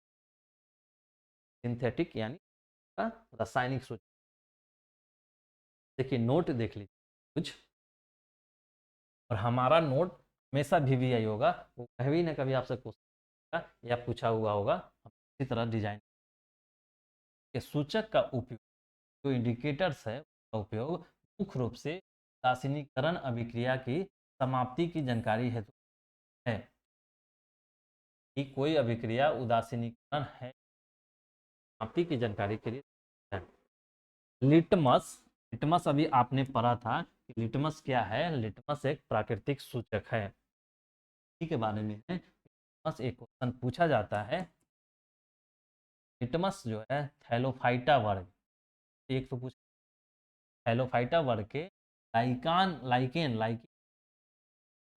सिंथेटिक यानी रासायनिक सूचक। देखिए नोट देख लीजिए कुछ, और हमारा नोट हमेशा VVI होगा, वो कभी ना कभी आपसे क्वेश्चन या पूछा हुआ होगा। इसी तरह डिजाइन के सूचक का उपयोग, जो इंडिकेटर्स है उसका उपयोग मुख्य रूप से रासायनिकरण अभिक्रिया की समाप्ति की जानकारी हेतु है कि कोई अभिक्रिया उदासीनीकरण है, समाप्ति की जानकारी के लिए है। लिटमस, लिटमस अभी आपने पढ़ा था कि लिटमस क्या है। लिटमस एक प्राकृतिक सूचक है, इसी के बारे में है। लिटमस एक क्वेश्चन पूछा जाता है। लिटमस जो है थैलोफाइटा वर्ग, एक तो पूछ थैलोफाइटा वर्ग के लाइकेन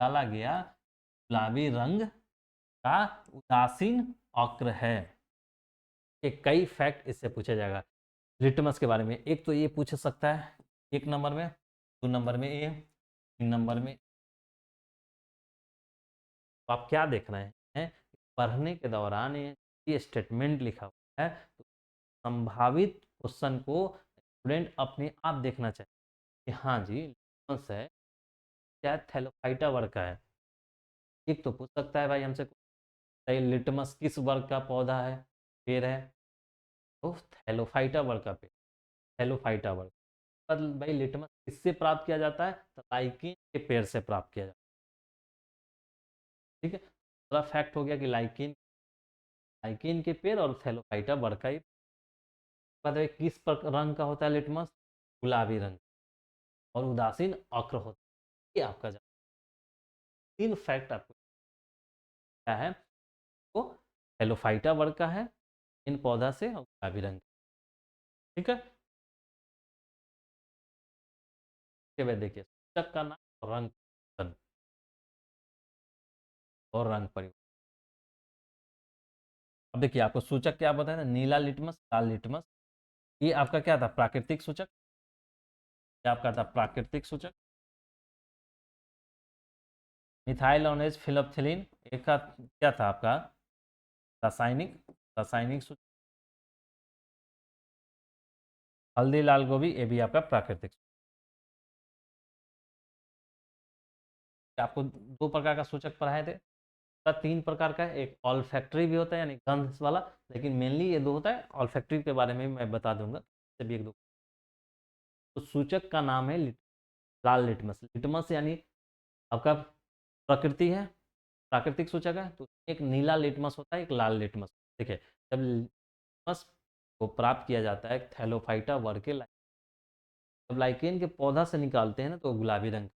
डाला गया गुलाबी रंग का उदासीन अक्र है। एक कई फैक्ट इससे पूछा जाएगा लिटमस के बारे में। एक तो ये पूछ सकता है 1 नंबर में, 2 नंबर में ये, 3 नंबर में। तो आप क्या देख रहे हैं, पढ़ने के दौरान ये स्टेटमेंट लिखा हुआ है तो संभावित क्वेश्चन को स्टूडेंट अपने आप देखना चाहिए कि हाँ जी लिटमस है क्या थैलोफाइटा वर्ग का है। एक तो पूछ सकता है भाई हमसे, लिटमस किस वर्ग का पौधा है, पेड़ है, तो थैलोफाइटा वर्ग का पेड़, थैलोफाइटा वर्ग। पर भाई लिटमस किससे प्राप्त किया जाता है, तो लाइकेन के पेड़ से प्राप्त किया जाता है। ठीक है, दूसरा फैक्ट हो गया कि लाइकेन, लाइकेन के पेड़ और थैलोफाइटा वर्ग का ही। किस रंग का होता है लिटमस, गुलाबी रंग, और उदासीन अक्र होता है। ये आपका 3 फैक्ट आपको क्या है, वो हेलोफाइटा वर्ग का है, इन पौधा से, और गुलाबी रंग। ठीक है, के बाद देखिए सूचक का नाम, रंग परिवर्तन और रंग परिवर्तन। अब देखिए आपको सूचक क्या बताया था, नीला लिटमस, लाल लिटमस, ये आपका क्या था, प्राकृतिक सूचक। क्या आपका था प्राकृतिक सूचक। मिथाइल ऑरेंज फिनोप्थलीन एक का क्या था आपका, रासायनिक, रासायनिक सूचक। हल्दी लाल गोभी ये भी आपका प्राकृतिक। आपको 2 प्रकार का सूचक पढ़ाए थे, का 3 प्रकार का है। एक ऑल्फैक्टरी भी होता है यानी गंध वाला, लेकिन मेनली ये 2 होता है। ऑल्फैक्टरी के बारे में मैं बता दूंगा, सभी एक दो। तो सूचक का नाम है लाल लिटमस। लिटमस यानी आपका प्रकृति है, प्राकृतिक सूचक है। तो एक नीला लिटमस होता है, एक लाल लिटमस। देखिए, जब लिटमस को प्राप्त किया जाता है थैलोफाइटा वर्ग के जब लाइकेन के पौधा से निकालते हैं ना, तो गुलाबी रंग,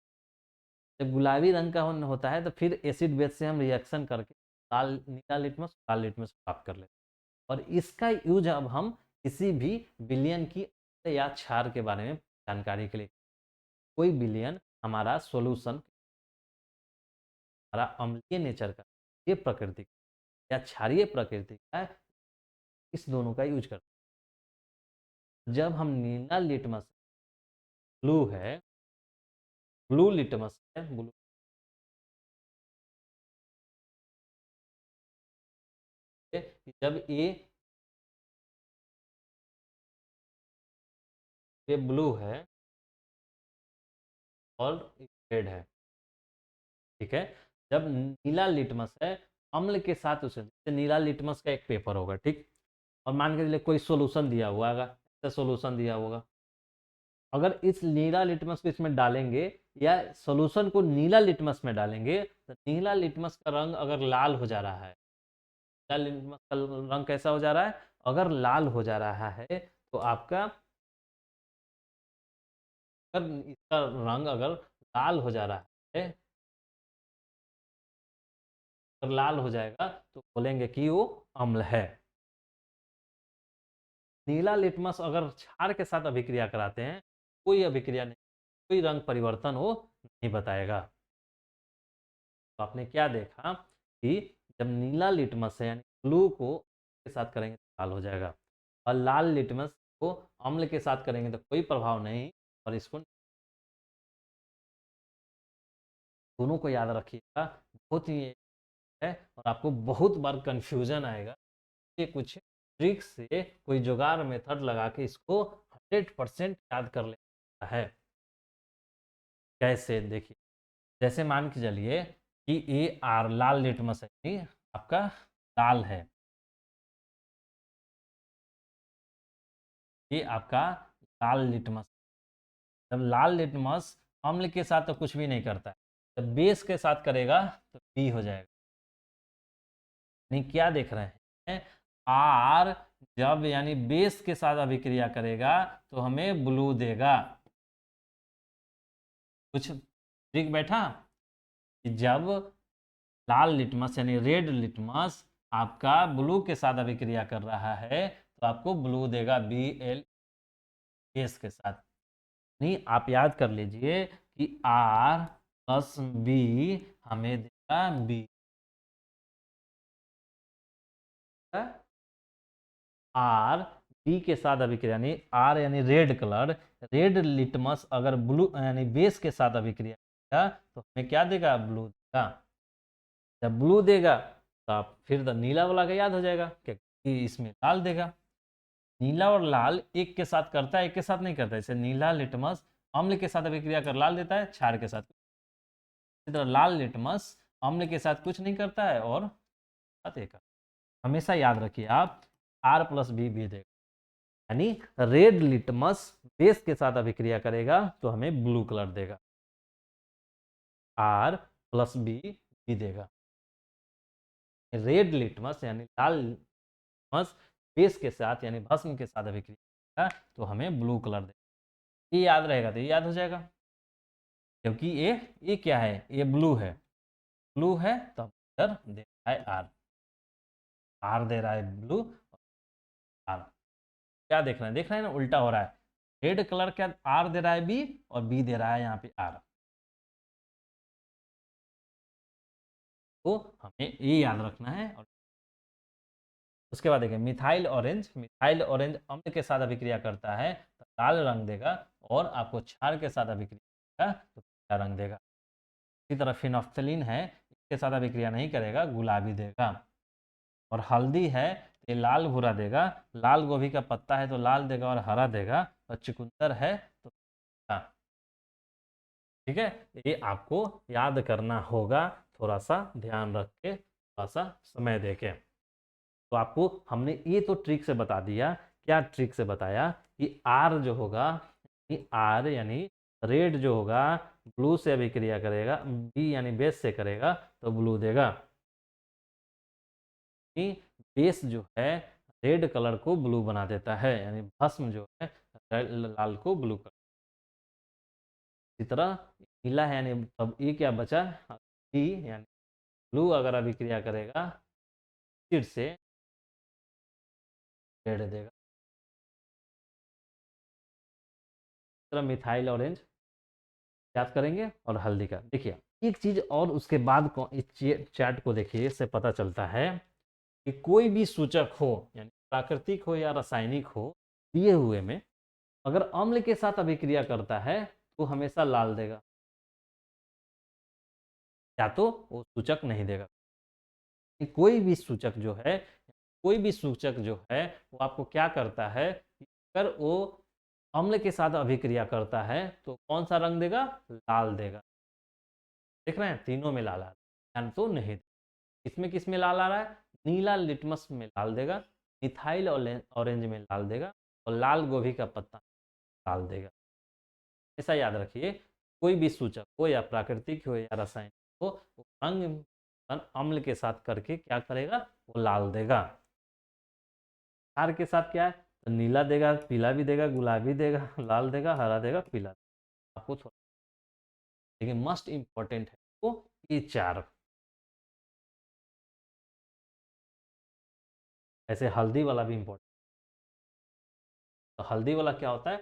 जब गुलाबी रंग का होता है तो फिर एसिड बेस से हम रिएक्शन करके नीला लिटमस लाल लिटमस प्राप्त कर लेते हैं। और इसका यूज अब हम किसी भी विलयन की या क्षार के बारे में जानकारी के लिए, कोई विलयन हमारा सॉल्यूशन, हमारा अम्लीय नेचर का, ये प्रकृति या क्षारीय प्रकृति का, इस दोनों का यूज करते हैं। जब हम नीला लिटमस, ब्लू है, ब्लू लिटमस है, ब्लू, जब ये ब्लू है और रेड है, ठीक है। जब नीला लिटमस है अम्ल के साथ, उसे जैसे नीला लिटमस का एक पेपर होगा, ठीक, और मान के चलिए कोई सोल्यूशन दिया हुआ होगा, ऐसा सोल्यूशन दिया होगा, अगर इस नीला लिटमस को इसमें डालेंगे या सोल्यूशन को नीला लिटमस में डालेंगे, तो नीला लिटमस का रंग अगर लाल हो जा रहा है, नीला लिटमस का रंग कैसा हो जा रहा है, अगर लाल हो जा रहा है, तो आपका, अगर इसका रंग अगर लाल हो जा रहा है, अगर लाल हो जाएगा तो बोलेंगे कि वो अम्ल है। नीला लिटमस अगर क्षार के साथ अभिक्रिया कराते हैं, कोई अभिक्रिया नहीं, कोई रंग परिवर्तन हो नहीं बताएगा। तो आपने क्या देखा कि जब नीला लिटमस है यानी ब्लू को के साथ करेंगे तो लाल हो जाएगा, और लाल लिटमस को अम्ल के साथ करेंगे तो कोई प्रभाव नहीं, और इसको दोनों को याद रखिएगा, बहुत ही है। और आपको बहुत बार कंफ्यूजन आएगा, ये कुछ ट्रिक से कोई जुगाड़ मेथड लगा के इसको 100% याद कर लेता है। कैसे, देखिए, जैसे मान के चलिए कि ए आर लाल लिटमस है, नहीं, आपका लाल है, ये आपका लाल लिटमस। जब लाल लिटमस अम्ल के साथ तो कुछ भी नहीं करता है, जब बेस के साथ करेगा तो बी हो जाएगा। नहीं, क्या देख रहे हैं, आर जब यानी बेस के साथ अभिक्रिया करेगा तो हमें ब्लू देगा। कुछ ट्रिक बैठा कि जब लाल लिटमस यानी रेड लिटमस आपका ब्लू के साथ अभिक्रिया कर रहा है, तो आपको ब्लू देगा, बी एल बेस के साथ। नहीं, आप याद कर लीजिए कि आर प्लस बी हमें देगा बी। आर बी के साथ अभिक्रिया यानी आर यानी रेड कलर, रेड लिटमस अगर ब्लू यानी बेस के साथ अभिक्रिया करेगा तो हमें क्या देगा, ब्लू देगा। जब ब्लू देगा तो आप फिर तो नीला वाला का याद हो जाएगा कि इसमें लाल देगा। नीला और लाल एक के साथ करता है, एक के साथ नहीं करता। जैसे नीला लिटमस अम्ल के साथ अभिक्रिया कर लाल देता है, क्षार के साथ। इसी तरह लाल लिटमस अम्ल के साथ कुछ नहीं करता है और साथ एक। हमेशा याद रखिए आप, आर प्लस बी भी देगा, यानी रेड लिटमस बेस के साथ अभिक्रिया करेगा तो हमें ब्लू कलर देगा, आर प्लस बी भी देगा। रेड लिटमस यानी लाल लिटमस बेस के साथ यानी भस्म के साथ अभिक्रिया करेगा तो हमें ब्लू कलर देगा। ये याद रहेगा तो ये याद हो जाएगा, क्योंकि ये क्या है, ये ब्लू है, ब्लू है तो इधर दे रहा है आर, आर दे रहा है ब्लू, आर क्या देख रहे हैं, देख रहे हैं ना, उल्टा हो रहा है। रेड कलर का आर दे रहा है बी, और बी दे रहा है यहाँ पे आर। तो हमें ये याद रखना है। और उसके बाद देखिए मिथाइल ऑरेंज, मिथाइल ऑरेंज अम्ल के साथ अभिक्रिया करता है तो लाल रंग देगा, और आपको क्षार के साथ अभिक्रिया करेगा तो पीला रंग देगा। इसी तरह फिनोफ्थलीन है, इसके साथ अभिक्रिया नहीं करेगा, गुलाबी देगा। और हल्दी है तो ये लाल भूरा देगा, लाल गोभी का पत्ता है तो लाल देगा और हरा देगा, और चुकंदर है तो पीला। ठीक है, ये आपको याद करना होगा, थोड़ा सा ध्यान रख के, थोड़ा सा समय दे के। तो आपको हमने ये तो ट्रिक से बता दिया। क्या ट्रिक से बताया कि आर जो होगा, आर यानी रेड जो होगा ब्लू से अभिक्रिया करेगा, बी यानी बेस से करेगा तो ब्लू देगा। बेस जो है रेड कलर को ब्लू बना देता है, यानी भस्म जो है लाल को ब्लू कर। इसी तरह नीला है, यानी अब ये क्या बचा, बी यानी ब्लू अगर अभिक्रिया करेगा फिर से रेड देगा। इस तरह मिथाइल ऑरेंज याद करेंगे, और हल्दी का देखिए एक चीज और उसके बाद इस चैट को देखिए, इससे पता चलता है कि कोई भी सूचक हो, यानी प्राकृतिक हो या रासायनिक हो, दिए हुए में अगर अम्ल के साथ अभिक्रिया करता है तो हमेशा लाल देगा, या तो वो सूचक नहीं देगा। कोई भी सूचक जो है, कोई भी सूचक जो है वो आपको क्या करता है, अगर वो अम्ल के साथ अभिक्रिया करता है तो कौन सा रंग देगा, लाल देगा। देख रहे हैं तीनों में लाल आ रहा है, तो नहीं। इसमें किस में लाल आ रहा है, नीला लिटमस में लाल देगा, मिथाइल ऑरेंज में लाल देगा, और लाल गोभी का पत्ता लाल देगा। ऐसा याद रखिए, कोई भी सूचक हो या प्राकृतिक हो या रासायनिक हो, वो रंग अम्ल के साथ करके क्या करेगा, वो लाल देगा। क्षार के साथ क्या है, तो नीला देगा, पीला भी देगा, गुलाबी देगा, लाल देगा, हरा देगा, पीला देगा। आपको थोड़ा, लेकिन मस्ट इंपॉर्टेंट है वो ये चार। ऐसे हल्दी वाला भी इंपॉर्टेंट। तो हल्दी वाला क्या होता है,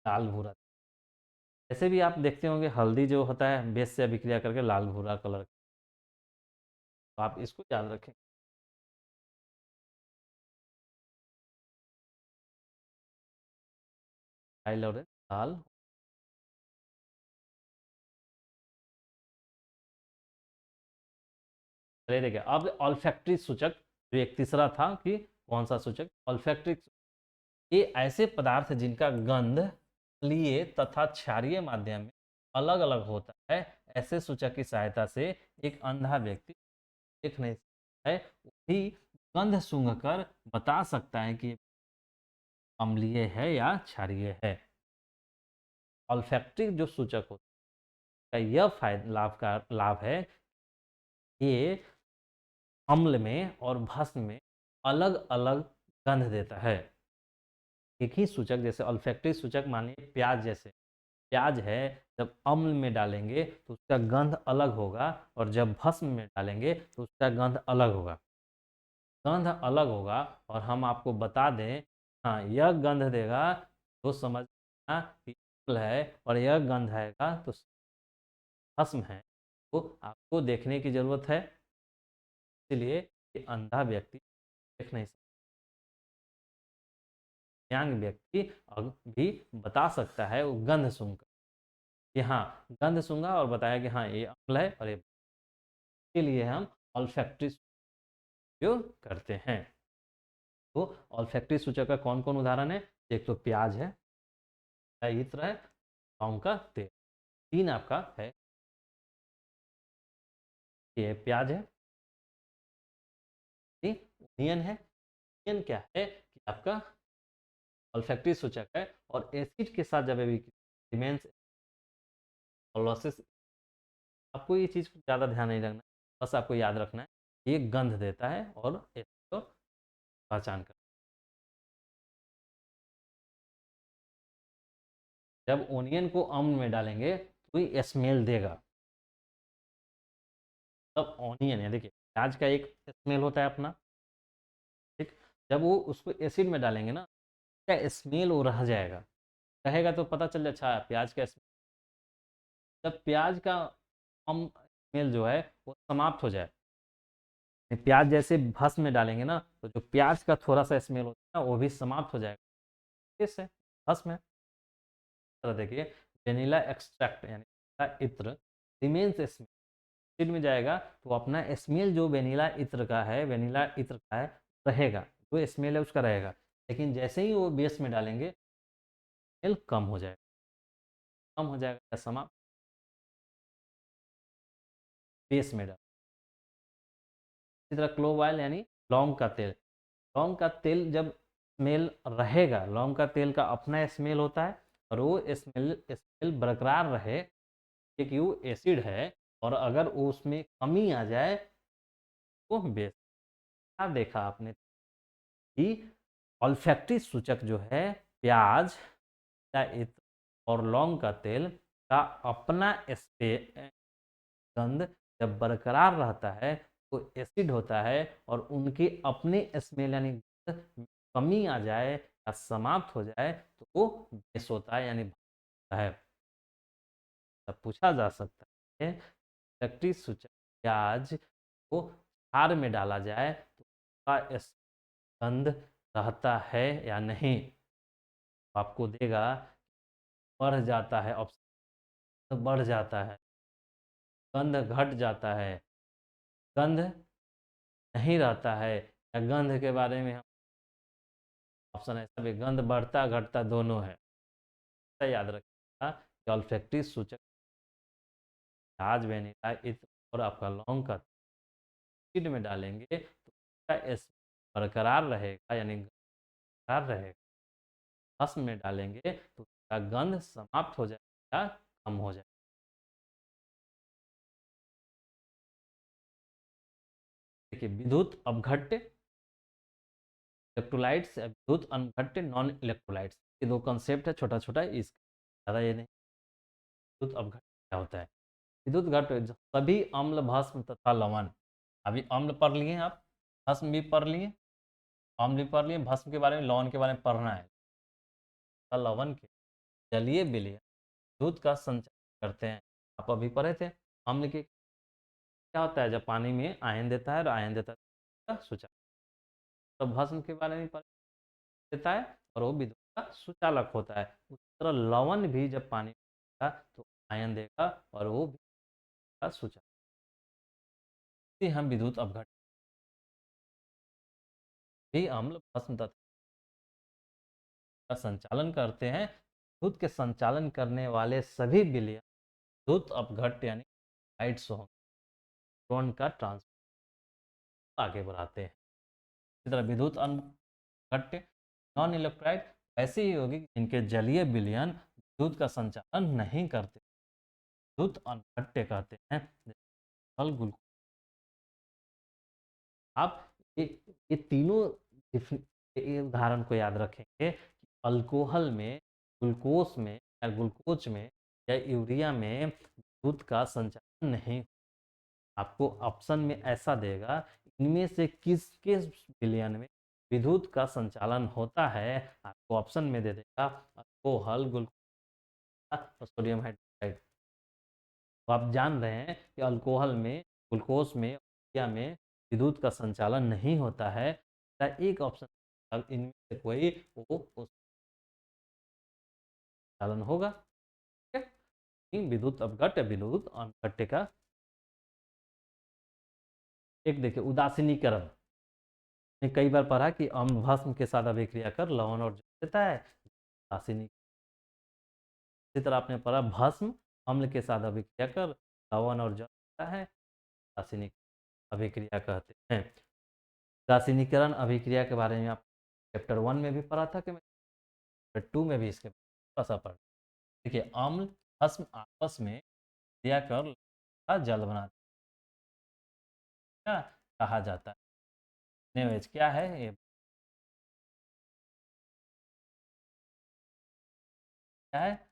लाल भूरा। ऐसे भी आप देखते होंगे हल्दी जो होता है बेस से अभिक्रिया करके लाल भूरा कलर, तो आप इसको याद रखें। लाल और लाल। चलिए देखिए अब ऑल्फैक्टरी सूचक, जो एक तीसरा था कि कौन सा सूचक, ऑल्फैक्टरी। ये ऐसे पदार्थ जिनका गंध लिए तथा क्षारीय माध्यम में अलग अलग होता है, ऐसे सूचक की सहायता से एक अंधा व्यक्ति देख नहीं सकता है, वही गंध सूंघ कर बता सकता है कि अम्लीय है या क्षारीय है। ऑल्फैक्टरी जो सूचक होता है, यह फायदा लाभ है, ये अम्ल में और भस्म में अलग अलग गंध देता है। एक ही सूचक, जैसे ऑल्फैक्टरी सूचक मानिए प्याज, जैसे प्याज है, जब अम्ल में डालेंगे तो उसका गंध अलग होगा, और जब भस्म में डालेंगे तो उसका गंध अलग होगा। गंध अलग होगा, और हम आपको बता दें, हाँ यह गंध देगा तो समझना कि अम्ल है, और यह गंध आएगा तो भस्म है। तो आपको देखने की जरूरत है, इसलिए कि अंधा व्यक्ति देख नहीं सकता, दिव्यांग व्यक्ति भी बता सकता है वो गंध सुनकर, कि हाँ गंध सूंघा और बताया कि हाँ ये अम्ल है, और ये के लिए हम ऑल्फैक्टरी उपयोग करते हैं। तो ऑल्फैक्टरी सूचक का कौन कौन उदाहरण है, एक तो प्याज है, इत्र है, लौंग का तेल। तीन आपका है, ये प्याज है, ओनियन है। ओनियन क्या है कि आपका ऑल्फैक्टरी सूचक है, और एसिड के साथ जब रिमेन्स आपको ये चीज़ ज़्यादा ध्यान नहीं रखना, बस आपको याद रखना है ये गंध देता है और इसको पहचान कर। जब ओनियन को अम्ल में डालेंगे तो ये स्मेल देगा। तब ऑनियन है, देखिए प्याज का एक स्मेल होता है अपना, ठीक। जब वो उसको एसिड में डालेंगे ना, क्या स्मेल वो रह जाएगा, रहेगा तो पता चल जाए अच्छा प्याज का स्मेल। जब प्याज का स्मेल जो है वो समाप्त हो जाए, प्याज जैसे भस्म में डालेंगे ना, तो जो प्याज का थोड़ा सा स्मेल होता है ना वो भी समाप्त हो जाएगा, किससे, भस्म में। तरह देखिए वेनिला एक्सट्रैक्ट यानी इत्र रिमेन्स स्मेल में जाएगा, तो अपना स्मेल जो वेनिला इत्र का है, वेनिला इत्र का है रहेगा, जो स्मेल है उसका रहेगा। लेकिन जैसे ही वो बेस में डालेंगे स्मेल कम हो जाएगा, कम हो जाएगा या समाप्त। बेस में डाल। इसी तरह क्लोव ऑयल यानी लौंग का तेल। लौंग का तेल जब स्मेल रहेगा, लौंग का तेल का अपना स्मेल होता है और वो स्मेल स्मेल बरकरार रहे क्योंकि वो एसिड है, और अगर उसमें कमी आ जाए तो बेस। क्या देखा आपने कि ऑल्फैक्टरी सूचक जो है प्याज या इत्र और लौंग का तेल का अपना गंध जब बरकरार रहता है तो एसिड होता है, और उनकी अपनी स्मेल यानी कमी आ जाए या समाप्त हो जाए तो वो बेस होता है यानी है। तब पूछा जा सकता है ऑल्फैक्टरी सूचक प्याज को क्षार में डाला जाए तो उसका गंध रहता है या नहीं। आपको देगा बढ़ जाता है, ऑप्शन बढ़ जाता है, गंध घट जाता है, गंध नहीं रहता है, या गंध के बारे में हम ऑप्शन है सभी, गंध बढ़ता घटता दोनों है। ऐसा याद रखिएगा कि ऑल्फैक्टरी सूचक प्याज, वेनिला, इत्र और आपका लौंग का एसिड में डालेंगे तो उसका बरकरार रहेगा यानी बरकरार रहेगा। भस्म में डालेंगे तो उसका गंध समाप्त हो जाएगा, कम हो जाएगा। देखिए विद्युत अपघट्य, इलेक्ट्रोलाइट्स, विद्युत अपघट्य, नॉन इलेक्ट्रोलाइट्स, ये दो कंसेप्ट है छोटा छोटा, इस ज़्यादा ये नहीं। विद्युत अपघट्य क्या होता है? विद्युत घट्य सभी अम्ल, भस्म तथा लवण। अभी अम्ल पढ़ लिए आप, भस्म भी पढ़ लिए, अम्ल भी पढ़ लिए, भस्म के बारे में, लवण के बारे में पढ़ना है। लवण के जलीय विलयन दूध का संचार करते हैं। आप अभी पढ़े थे अम्ल के क्या होता है, जब पानी में आयन देता है और आयन देता है सुचालक। तो भस्म के बारे में देता है और वो विद्युत का सुचालक होता है। उस तरह लवण भी जब पानी में देगा तो आयन देगा और वो विद्युत का सुचालक। इसे हम विद्युत अपघट्य भी अम्ल, भस्म तथा का संचालन करते हैं। दूध के संचालन करने वाले सभी विलयन दूध अपघट्य यानी लाइट्स इलेक्ट्रॉन का ट्रांसफर आगे बढ़ाते हैं। इसी तरह विद्युत अपघट्य नॉन इलेक्ट्राइड ऐसे ही होगी जिनके जलीय विलयन दूध का संचालन नहीं करते, दूध अपघट्य कहते हैं। फल ग्लूकोज। आप ये तीनों उदाहरण को याद रखेंगे कि अल्कोहल में, ग्लूकोज में या ग्लूकोज में या यूरिया में दूध का संचालन नहीं। आपको ऑप्शन में ऐसा देगा इनमें से किसके विलयन में विद्युत का संचालन होता है, आपको ऑप्शन में दे देगा अल्कोहल, ग्लूकोज और सोडियम हाइड्रोक्साइड। तो आप जान रहे हैं कि अल्कोहल में, ग्लूकोज में, यूरिया में विद्युत का संचालन नहीं होता है। एक ऑप्शन इनमें से कोई वो संचालन होगा। ठीक है, विद्युत अपघट्य, विद्युत अपघट्य का एक देखिए उदासीनीकरण। ने कई बार पढ़ा कि अम्ल भस्म के साथ अभिक्रिया कर लवण और जल देता है, उदासीनीकरण। इसी तरह आपने पढ़ा भस्म अम्ल के साथ अभिक्रिया कर लवण और जल देता है, उदासीनीकरण अभिक्रिया कहते हैं। उदासीनीकरण अभिक्रिया के बारे में आप चैप्टर 1 में भी पढ़ा था कि मैं चैप्टर 2 में भी इसके थोड़ा सा पढ़। देखिए अम्ल भस्म आपस में क्रिया कर जल बनाते हैं, कहा जाता है। नेवेज क्या है ये, क्या है?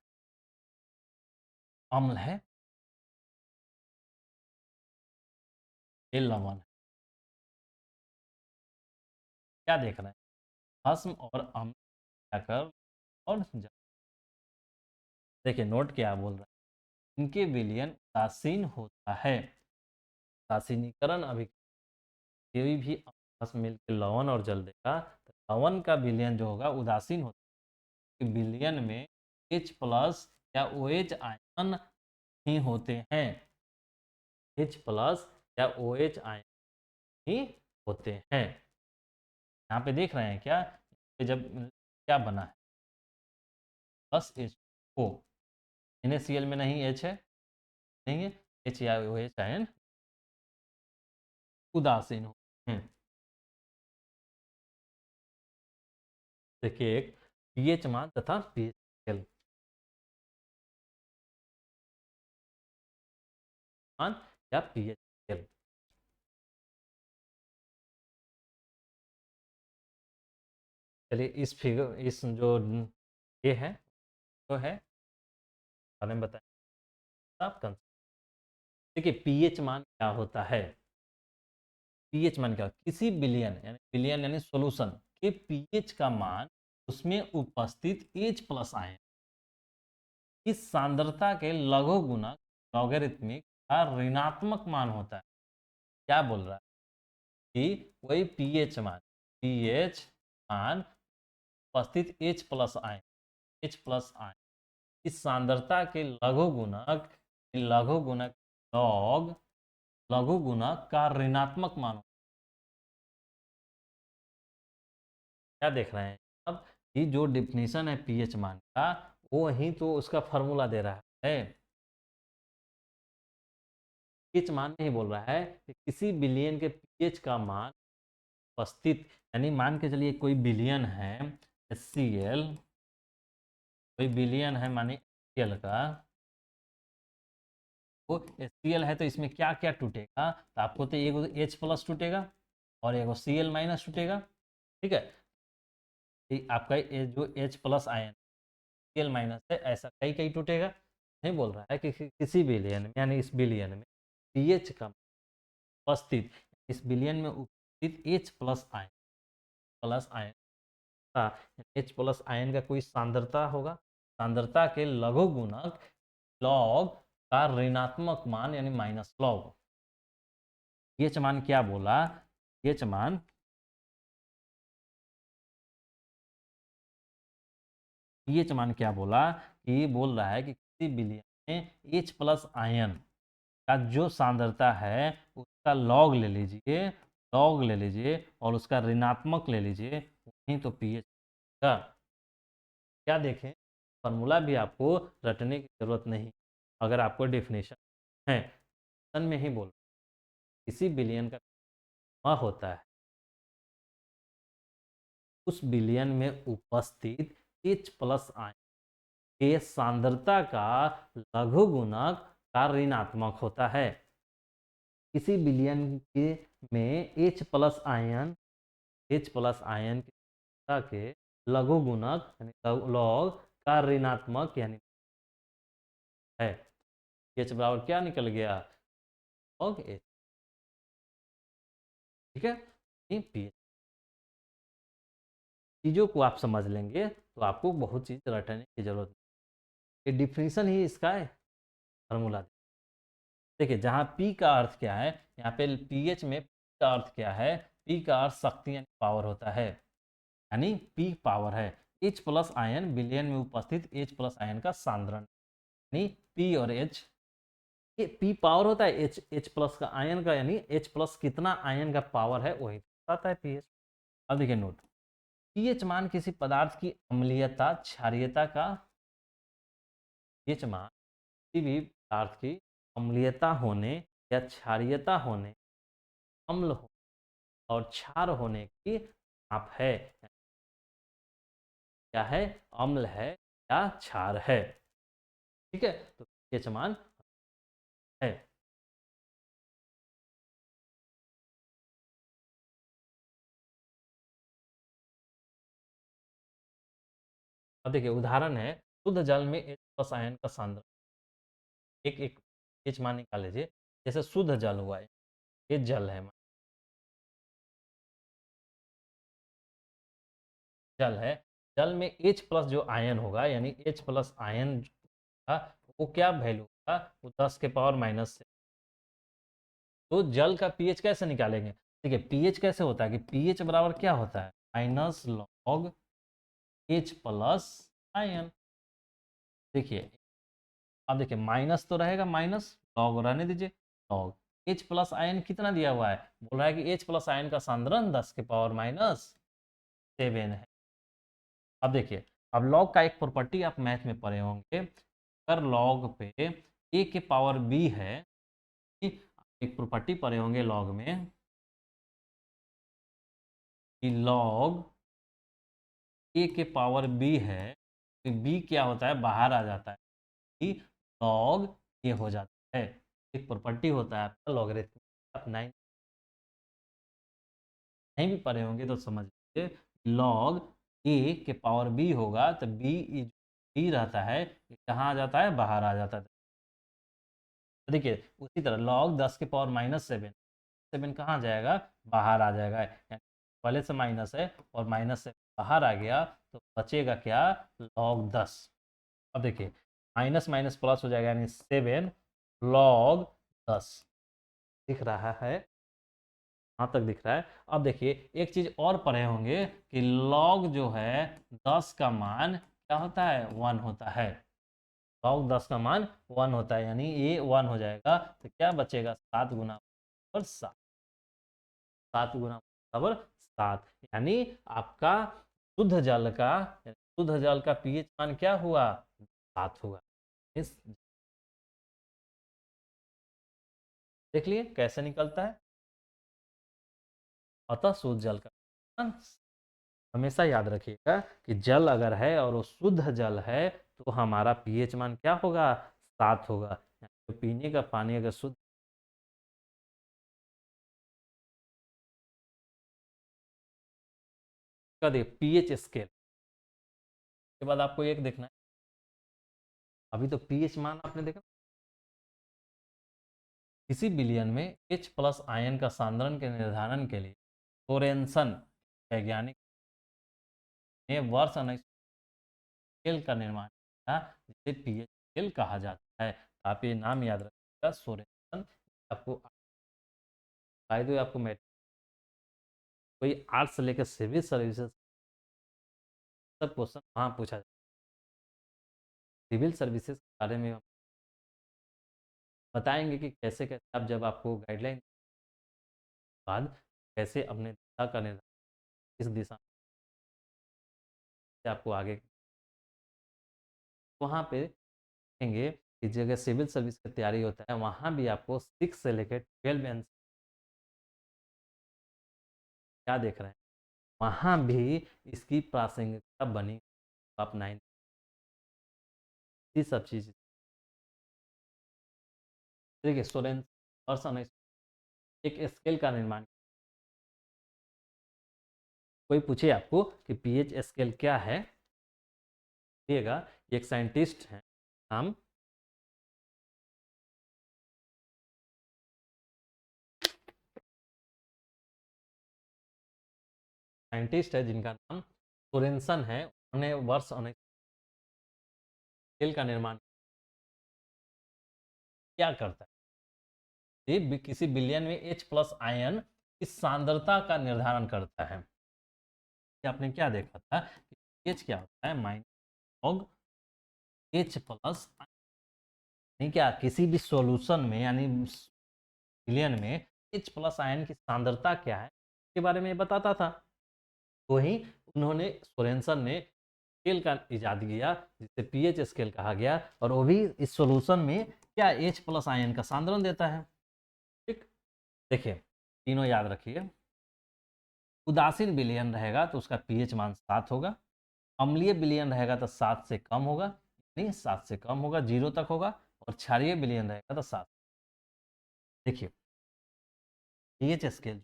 अम्ल है, ये लवण है। क्या देख रहे हैं? भस्म और अम्ल क्या कर और जल। देखिए नोट क्या बोल रहा है, इनके विलयन उदासीन होता है। उदासीनीकरण अभिक्रिया भी आपस में मिलकर लवण और जल देगा तो लवण का विलयन जो होगा उदासीन होता है। विलयन में H प्लस या OH आयन ही होते हैं, H प्लस या OH आयन ही होते हैं। यहाँ पे देख रहे हैं क्या, जब क्या बना है प्लस H O, NaCl में नहीं H है, नहीं है, H या OH आयन उदासीन हो। देखिए एक पीएच मान तथा पीएच स्केल मान या पीएच स्केल। चलिए इस फिगर इस जो ये है तो है बारे में बताएं आप कंसेप्ट। देखिए पीएच मान क्या होता है। पीएच मान क्या, किसी बिलियन यानी सॉल्यूशन के पीएच का मान उसमें उपस्थित एच प्लस आयन इस सांद्रता के लघु गुणक लॉगरिथमिक का ऋणात्मक मान होता है। क्या बोल रहा है कि वही पीएच मान उपस्थित एच प्लस आयन इस सांद्रता के लघु गुणक लॉग लघु गुणक का ऋणात्मक मान। क्या देख रहे हैं अब, ये जो डिफिनीशन है पीएच मान का वो ही तो उसका फॉर्मूला दे रहा है। पीएच मान नहीं बोल रहा है कि किसी बिलियन के पीएच का मान उपस्थित, यानी मान के चलिए कोई बिलियन है HCl, कोई बिलियन है माने HCl का, वो HCl है तो इसमें क्या क्या टूटेगा, तो आपको तो एक H प्लस टूटेगा और एक Cl माइनस टूटेगा। ठीक है, आपका ये जो H plus ion Cl minus है ऐसा कई कई टूटेगा। नहीं बोल रहा है कि किसी बिलियन में यानी इस बिलियन में पीएच का उपस्थित, इस बिलियन में उपस्थित प्लस आयन का H प्लस आयन का कोई सांद्रता होगा, सांद्रता के लघु गुणक लॉग का ऋणात्मक मान यानी माइनस लॉग। पीएच मान क्या बोला, पीएच मान पीएच मान क्या बोला कि बोल रहा है कि किसी बिलियन में H प्लस आयन का जो सांद्रता है उसका लॉग ले लीजिए और उसका ऋणात्मक ले लीजिए, वहीं तो पीएच का। क्या देखें, फॉर्मूला भी आपको रटने की जरूरत नहीं, अगर आपको डेफिनेशन है सन में ही बोल, किसी बिलियन का वह होता है उस बिलियन में उपस्थित H प्लस आयन के सांद्रता का लघु गुणक का ऋणात्मक होता है। किसी बिलियन के में H प्लस आयन के लघु गुणक यानी लॉग का ऋणात्मक यानी है। H बराबर क्या निकल गया, लॉग H। ठीक है, पीएच चीज़ों को आप समझ लेंगे तो आपको बहुत चीज़ रटने की जरूरत नहीं। ये डिफिनीशन ही इसका है, फार्मूला। देखिए जहाँ P का अर्थ क्या है, यहाँ पे पीएच में P का अर्थ क्या है, P का अर्थ शक्ति यानी पावर होता है, यानी P पावर है। H प्लस आयन बिलियन में उपस्थित H प्लस आयन का सांद्रण, यानी P और H, ये P पावर होता है H प्लस का आयन का, यानी H प्लस कितना आयन का पावर है वही आता है पीएच। अब देखिए नोट, पीएच मान किसी पदार्थ की अम्लीयता क्षारीयता का, पीएच मान किसी भी पदार्थ की अम्लीयता होने या क्षारीयता होने, अम्ल हो और क्षार होने की माप है। क्या है, अम्ल है या क्षार है। ठीक है, तो पीएच मान है। अब देखिए उदाहरण है, शुद्ध जल में H प्लस आयन का सांद्रण, एक H मान निकाल लीजिए। जैसे शुद्ध जल हुआ है, ये जल है, जल है, जल में H प्लस जो आयन होगा यानी H प्लस आयन का वो क्या वैल्यू होगा, वो 10 के पावर माइनस से। तो जल का पीएच कैसे निकालेंगे, देखिए पीएच कैसे होता है कि पीएच बराबर क्या होता है, minus log H plus ion. देखिए अब देखिए माइनस तो रहेगा, माइनस लॉग रहने दीजिए, लॉग H प्लस आयन कितना दिया हुआ है, बोल रहा है कि H प्लस आयन का सांद्रण 10 के पावर माइनस 7 है। अब देखिए, अब लॉग का एक प्रॉपर्टी आप मैथ में पढ़े होंगे, अगर लॉग पे a के पावर b है, एक प्रॉपर्टी पढ़े होंगे लॉग में, कि log a के पावर b है, तो b क्या होता है, बाहर आ जाता है, कि log a हो जाता है। एक प्रॉपर्टी होता है आपका लॉगरिथम, आप नहीं भी पढ़े होंगे तो समझ लीजिए, log a के पावर b होगा तो b रहता है, ये कहाँ आ जाता है, बाहर आ जाता है। तो देखिए उसी तरह log 10 के पावर -7, 7 कहाँ जाएगा, बाहर आ जाएगा, यानी पहले से माइनस है और माइनस से बाहर आ गया, तो बचेगा क्या, log 10। अब देखिए माइनस माइनस प्लस हो जाएगा, यानी 7 log 10 दिख रहा है, यहाँ तक दिख रहा है। अब देखिए एक चीज और पढ़े होंगे कि log जो है 10 का मान क्या होता है, 1 होता है। log 10 का मान 1 होता है, यानी ये 1 हो जाएगा, तो क्या बचेगा, 7 गुना और 7, 7 गुना बराबर 7, यानी आपका शुद्ध जल का, शुद्ध जल का पीएच मान क्या हुआ, 7 हुआ। इस देख लिए कैसे निकलता है। अतः शुद्ध जल का मान, हमेशा याद रखिएगा कि जल अगर है और वो शुद्ध जल है, तो हमारा पीएच मान क्या होगा, 7 होगा। तो पीने का पानी अगर शुद्ध, का देखिए पीएच स्केल के बाद आपको एक देखना है, अभी तो पीएच मान आपने देखा, किसी विलयन में H प्लस आयन का सांद्रण के निर्धारण के लिए सोरेनसन वैज्ञानिक ने वर्ष 19 स्केल का निर्माण किया, जिसे पीएच स्केल कहा जाता है। आप ये नाम याद रखिएगा, सोरेनसन। आपको शायद ही आपको कोई आर्ट्स से लेकर सिविल सर्विसेज सब क्वेश्चन वहाँ पूछा जाता है। सिविल सर्विसेज के बारे में हम बताएंगे कि कैसे कैसे आप, जब आपको गाइडलाइन बाद कैसे अपने दिशा का निर्धारण, इस दिशा से आपको आगे वहाँ पे देखेंगे कि जगह सिविल सर्विस की तैयारी होता है, वहाँ भी आपको 6 से लेकर 12 एंड क्या देख रहे हैं, वहाँ भी इसकी प्रासंगिकता बनी। आप 9 सब चीज़ देखिए, सोरेन और सन एक स्केल का निर्माण, कोई पूछे आपको कि पीएच स्केल क्या है, देखिएगा एक साइंटिस्ट है, नाम साइंटिस्ट है जिनका नाम सोरेनसन है, उन्होंने वर्ष 19 स्केल का निर्माण क्या करता है, ये किसी बिलियन में H प्लस आयन की सांद्रता का निर्धारण करता है। आपने क्या देखा था कि H क्या होता है, माइनस लॉग H प्लस, नहीं क्या किसी भी सॉल्यूशन में यानी बिलियन में H प्लस आयन की सांद्रता क्या है, इसके बारे में बताता था। वही उन्होंने सोरेनसन ने स्केल का इजाद किया, जिसे पीएच स्केल कहा गया, और वो भी इस सॉल्यूशन में क्या H प्लस आयन का सांद्रण देता है। ठीक, देखिए तीनों याद रखिए, उदासीन विलयन रहेगा तो उसका पीएच मान 7 होगा, अम्लीय विलयन रहेगा तो 7 से कम होगा, नहीं 7 से कम होगा, 0 तक होगा, और क्षारीय विलयन रहेगा तो 7। देखिए पीएच स्केल,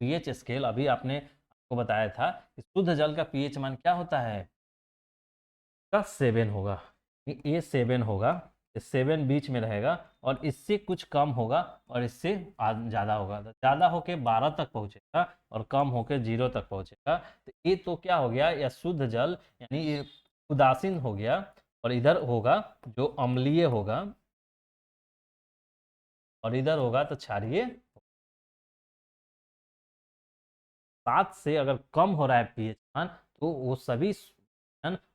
पीएच स्केल अभी आपने आपको बताया था कि शुद्ध जल का पीएच मान क्या होता है, का 7 होगा, ये 7 होगा, 7 बीच में रहेगा, और इससे कुछ कम होगा और इससे ज़्यादा होगा, तो ज़्यादा होके 12 तक पहुँचेगा और कम होके 0 तक पहुँचेगा। तो ये तो क्या हो गया, या शुद्ध जल, यानी ये उदासीन हो गया, और इधर होगा जो अम्लीय होगा, और इधर होगा तो क्षारीय। 7 से अगर कम हो रहा है पीएच मान, तो वो सभी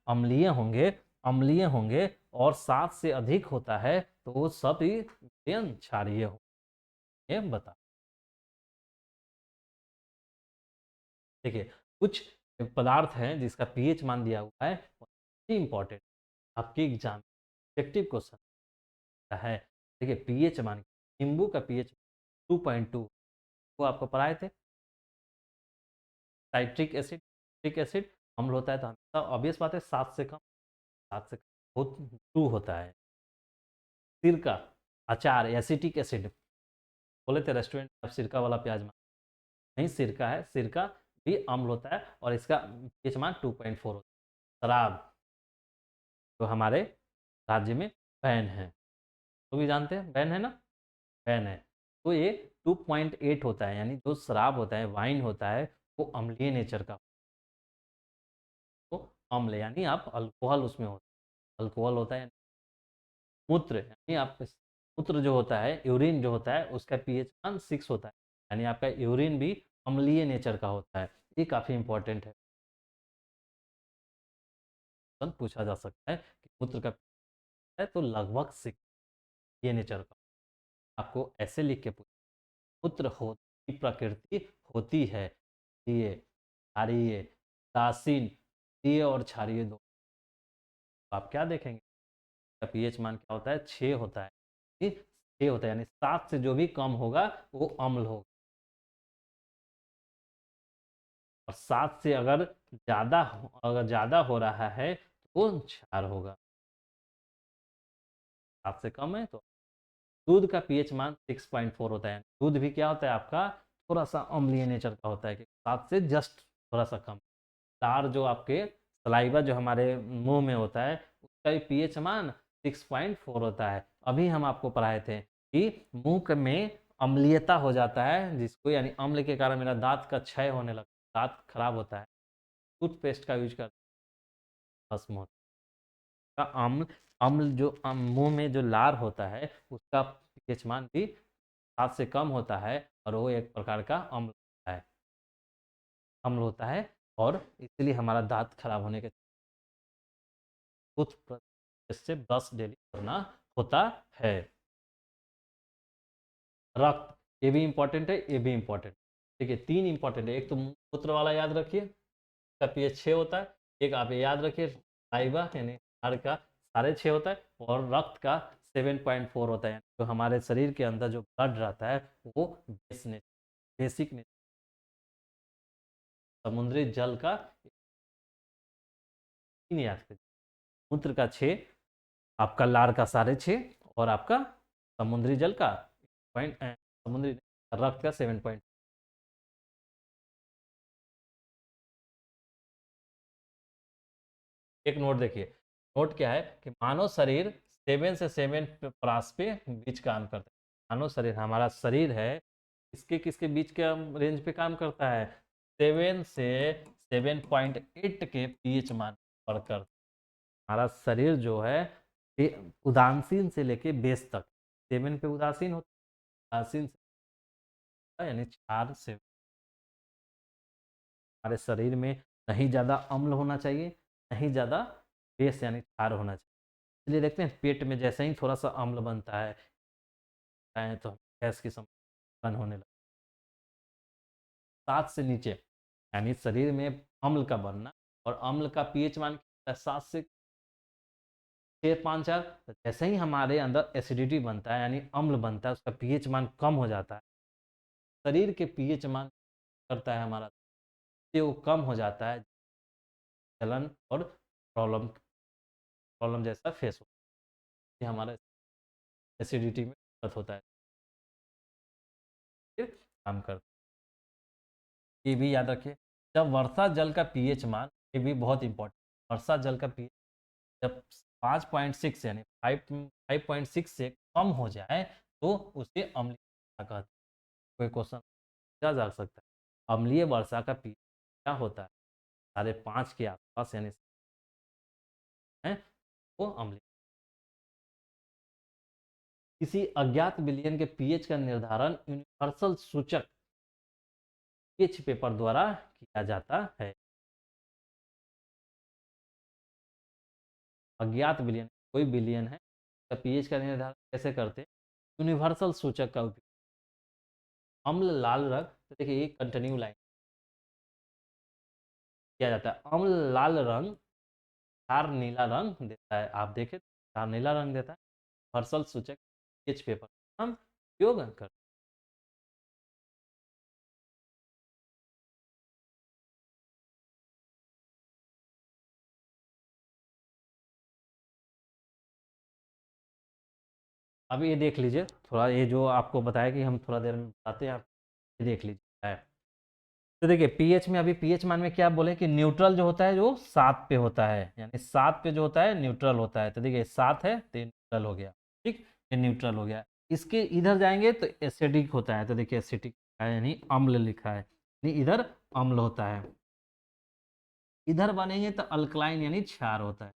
अम्लीय होंगे, अम्लीय होंगे, और 7 से अधिक होता है तो वो सभी क्षारीय होंगे। बता देखिए कुछ पदार्थ हैं जिसका पीएच मान दिया हुआ है, इंपॉर्टेंट आपके एग्जाम ऑब्जेक्टिव क्वेश्चन है। देखिए पीएच मान, नींबू का पीएच 2.2, वो आपको पढ़ाए थे, साइट्रिक एसिड अम्ल होता है तो हमेशा ऑब्वियस बात है 7 से कम बहुत ट्रू होता है। सिरका, अचार, एसिटिक एसिड, बोले थे रेस्टोरेंट में सिरका वाला प्याज मान, नहीं सिरका है, सिरका भी अम्ल होता है और इसका पीएच मान 2.4 होता है। शराब जो हमारे राज्य में बैन है, तो भी जानते हैं बैन है ना, बैन है, तो ये 2.8 होता है, यानी जो शराब होता है, वाइन होता है, वो अम्लीय नेचर का, तो अम्ल यानी आप अल्कोहल उसमें होता है, अल्कोहल होता है। मूत्र यानी आप मूत्र जो होता है, यूरिन जो होता है, उसका पीएच मान 6 होता है, यानी आपका यूरिन भी अम्लीय नेचर का होता है। ये काफ़ी इंपॉर्टेंट है, पूछा जा सकता है कि मूत्र का है तो लगभग 6 ये नेचर का, आपको ऐसे लिख के पूछ, मूत्र होती प्रकृति होती है ये क्षारीय, दासीन, क्षारीय और क्षारीय दो, तो आप क्या देखेंगे का पीएच मान क्या होता है, 6 होता है, 6 होता है, यानी 7 से जो भी कम होगा वो अम्ल होगा, और 7 से अगर ज़्यादा हो रहा है तो वो क्षार होगा। 7 से कम है तो दूध का पीएच मान 6.4 होता है, दूध भी क्या होता है आपका थोड़ा सा अम्लीय नेचर का होता है कि 7 से जस्ट थोड़ा सा कम। लार जो आपके सलाइवा जो हमारे मुंह में होता है उसका भी पीएच मान 6.4 होता है। अभी हम आपको पढ़ाए थे कि मुंह में अम्लीयता हो जाता है जिसको, यानी अम्ल के कारण मेरा दांत का क्षय होने लगता है, दांत खराब होता है, टूथपेस्ट का यूज करते हैं, भस्म होता है। का अम्ल अम्ल जो मुंह में जो लार होता है उसका पीएच मान भी 7 से कम होता है और वो एक प्रकार का अम्ल होता है और इसलिए हमारा दांत खराब होने के टूथब्रश से ब्रश डेली करना होता है। रक्त, ये भी इंपॉर्टेंट है, ये भी इंपॉर्टेंट, ठीक है, 3 इंपॉर्टेंट है। एक तो मूत्र वाला याद रखिए, इसका पीएच 6 होता है। एक आप याद रखिए लाइवा यानी हाड़ का 6.5 होता है, और रक्त का 7.4 होता है, जो हमारे शरीर के अंदर जो ब्लड रहता है वो बेसिक नेचर, समुद्री जल का 3 याद करिए, मूत्र का 6, आपका लार का 6.5, और आपका समुद्री जल का समुद्री रक्त का 7 एक नोट देखिए, नोट क्या है कि मानव शरीर 7 से 7 प्रास पे बीच काम करता है। मानव शरीर, हमारा शरीर है, इसके किसके बीच के रेंज पे काम करता है, 7 से 7.8 के पीएच मान पर कर। हमारा शरीर जो है उदासीन से लेके बेस तक 7 पे उदासीन होता है, उदासीन से यानी 4 से, हमारे शरीर में नहीं ज़्यादा अम्ल होना चाहिए, नहीं ज़्यादा बेस यानी क्षार होना चाहिए। इसलिए देखते हैं पेट में जैसे ही थोड़ा सा अम्ल बनता है तो गैस की समस्या होने लगती है। 7 से नीचे यानी शरीर में अम्ल का बनना, और अम्ल का पीएच मान 7 से 6, 5, 4, जैसे ही हमारे अंदर एसिडिटी बनता है यानी अम्ल बनता है, उसका पीएच मान कम हो जाता है, शरीर के पीएच मान करता है हमारा, से वो कम हो जाता है, जलन और प्रॉब्लम प्रॉब्लम जैसा फेस होता है, ये हमारा एसिडिटी में दिक्कत होता है, फिर काम करता है। ये भी याद रखिए, जब वर्षा जल का पीएच मान, ये भी बहुत इंपॉर्टेंट, वर्षा जल का पीएच जब 5.6 यानी 5.6 से कम हो जाए तो उसे अम्लीय वर्षा कहते हैं। कोई क्वेश्चन पूछा जा सकता है, अम्लीय वर्षा का पीएच क्या होता है, 5.5 के आसपास यानी है वो अम्लीय। किसी अज्ञात विलयन के पीएच का निर्धारण यूनिवर्सल सूचक पीएच पेपर द्वारा किया जाता है। अज्ञात विलयन, कोई विलयन है, तो पीएच का निर्धारण कैसे करते हैं, यूनिवर्सल सूचक का उपयोग। अम्ल लाल रंग, तो देखिए ये कंटिन्यू लाइन किया जाता है, अम्ल लाल रंग, क्षार नीला रंग देता है, आप देखें क्षार नीला रंग देता है, यूनिवर्सल सूचक पीएच पेपर हम उपयोग करते हैं। अब ये देख लीजिए थोड़ा, ये जो आपको बताया कि हम थोड़ा देर में बताते हैं, आप ये देख लीजिए क्या है। तो देखिए पीएच में, अभी पीएच मान में क्या बोले कि न्यूट्रल जो होता है जो 7 पे होता है, यानी 7 पे जो होता है न्यूट्रल होता है। तो देखिए 7 है तो न्यूट्रल हो गया, ठीक, ये न्यूट्रल हो गया। इसके इधर जाएंगे तो एसिडिक होता है, तो देखिए एसिडिक है यानी अम्ल लिखा है, यानी इधर अम्ल होता है। इधर बनेंगे तो अल्कलाइन यानी क्षार होता है,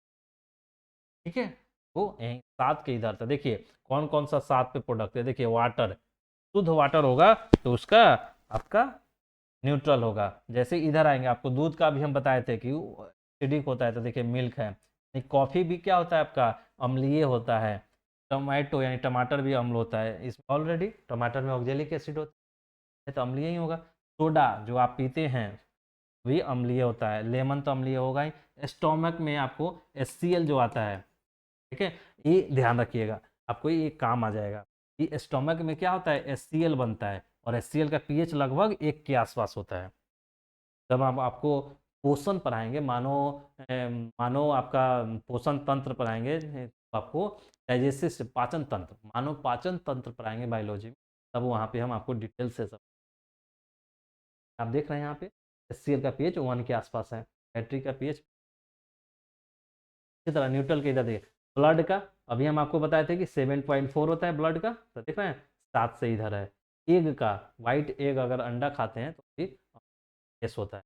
ठीक है। वो 7 के इधर, तो देखिए कौन कौन सा 7 पे प्रोडक्ट है, देखिए वाटर, शुद्ध वाटर होगा तो उसका आपका न्यूट्रल होगा। जैसे इधर आएंगे, आपको दूध का भी हम बताए थे कि एसिडिक होता है, तो देखिए मिल्क है। कॉफ़ी भी क्या होता है आपका, अम्लीय होता है। टमाटो यानी टमाटर भी अम्ल होता है, इसमें ऑलरेडी टमाटर में ऑक्जेलिक एसिड होता है तो अम्लीय ही होगा। सोडा जो आप पीते हैं भी अम्लीय होता है, लेमन तो अम्लीय होगा ही। स्टोमक में आपको HCl जो आता है, ठीक है, ये ध्यान रखिएगा, आपको ये काम आ जाएगा कि स्टोमक में क्या होता है, HCl बनता है, और HCl का पीएच लगभग 1 के आसपास होता है। जब हम आपको पोषण पढ़ाएंगे, मानो आपका पोषण तंत्र पढ़ाएंगे, तो आपको डाइजेस्टिव पाचन तंत्र, मानो पाचन तंत्र पढ़ाएंगे बायोलॉजी में, तब वहाँ पे हम आपको डिटेल से सब, आप देख रहे हैं यहाँ पे HCl का पीएच 1 के आसपास है, बैटरी का पीएच। इसी तरह न्यूट्रल के इधर देखिए, ब्लड का अभी हम आपको बताए थे कि 7.4 होता है ब्लड का, तो देख रहे हैं 7 से इधर है। एग का, वाइट एग अगर अंडा खाते हैं तो भी एस होता है।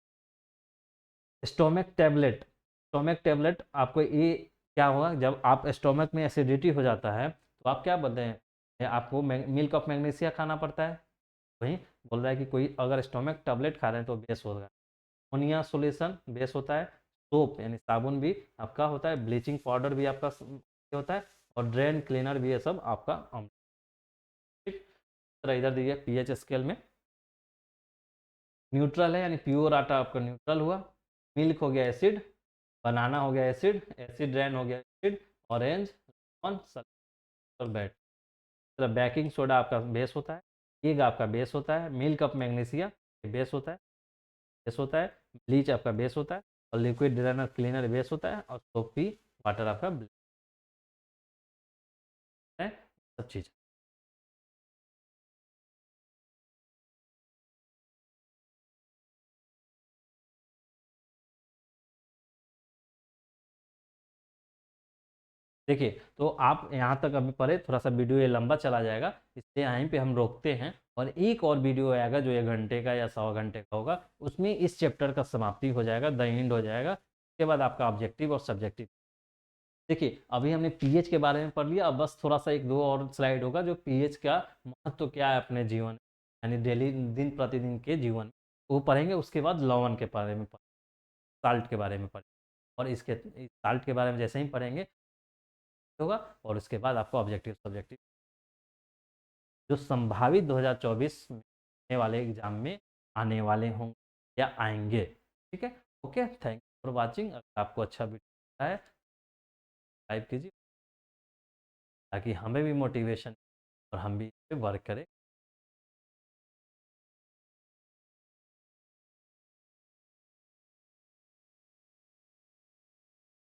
स्टोमक टेबलेट, स्टोमक टेबलेट आपको ये क्या होगा, जब आप स्टोमक में एसिडिटी हो जाता है तो आप क्या बोलते हैं, आपको मिल्क ऑफ मैग्नीशिया खाना पड़ता है। वहीं बोल रहा है कि कोई अगर स्टोमक टेबलेट खा रहे हैं तो बेस होगा। अमोनिया सोल्यूशन बेस होता है। सोप यानी साबुन भी आपका होता है, ब्लीचिंग पाउडर भी आपका होता है, और ड्रेन क्लीनर भी, ये सब आपका ठीक। तरह इधर देखिए पीएच स्केल में न्यूट्रल है, यानी प्योर आटा आपका न्यूट्रल हुआ। मिल्क हो गया एसिड, बनाना हो गया एसिड, एसिड रेन हो गया एसिड, ऑरेंज ऑन सल्फेट। तरह बेकिंग सोडा आपका बेस होता है, एग आपका बेस होता है, मिल्क ऑफ मैग्नीशिया बेस होता है, बेस होता है, ब्लीच आपका बेस होता है, और लिक्विड ड्रेनर क्लीनर बेस होता है, और सोपी वाटर आपका है, सब चीज़। देखिए तो आप यहाँ तक अभी पढ़े, थोड़ा सा वीडियो ये लंबा चला जाएगा, इसलिए यहीं पे हम रोकते हैं, और एक और वीडियो आएगा जो 1 घंटे का या 1.25 घंटे का होगा, उसमें इस चैप्टर का समाप्ति हो जाएगा, द एंड हो जाएगा। उसके बाद आपका ऑब्जेक्टिव और सब्जेक्टिव। देखिए अभी हमने पीएच के बारे में पढ़ लिया, अब बस थोड़ा सा 1-2 और स्लाइड होगा जो पीएच का महत्व क्या है अपने जीवन, यानी डेली दिन प्रतिदिन के जीवन, वो पढ़ेंगे। उसके बाद लवण के बारे में साल्ट के बारे में पढ़ेंगे, और इसके साल्ट के बारे में जैसे ही पढ़ेंगे होगा, और उसके बाद आपको ऑब्जेक्टिव सब्जेक्टिव जो संभावित 2024 में आने वाले एग्जाम में आने वाले होंगे या आएंगे, ठीक है। Okay, thank you for watching. अगर आपको अच्छा वीडियो है लाइक कीजिए, ताकि हमें भी मोटिवेशन और हम भी इस पे वर्क करें।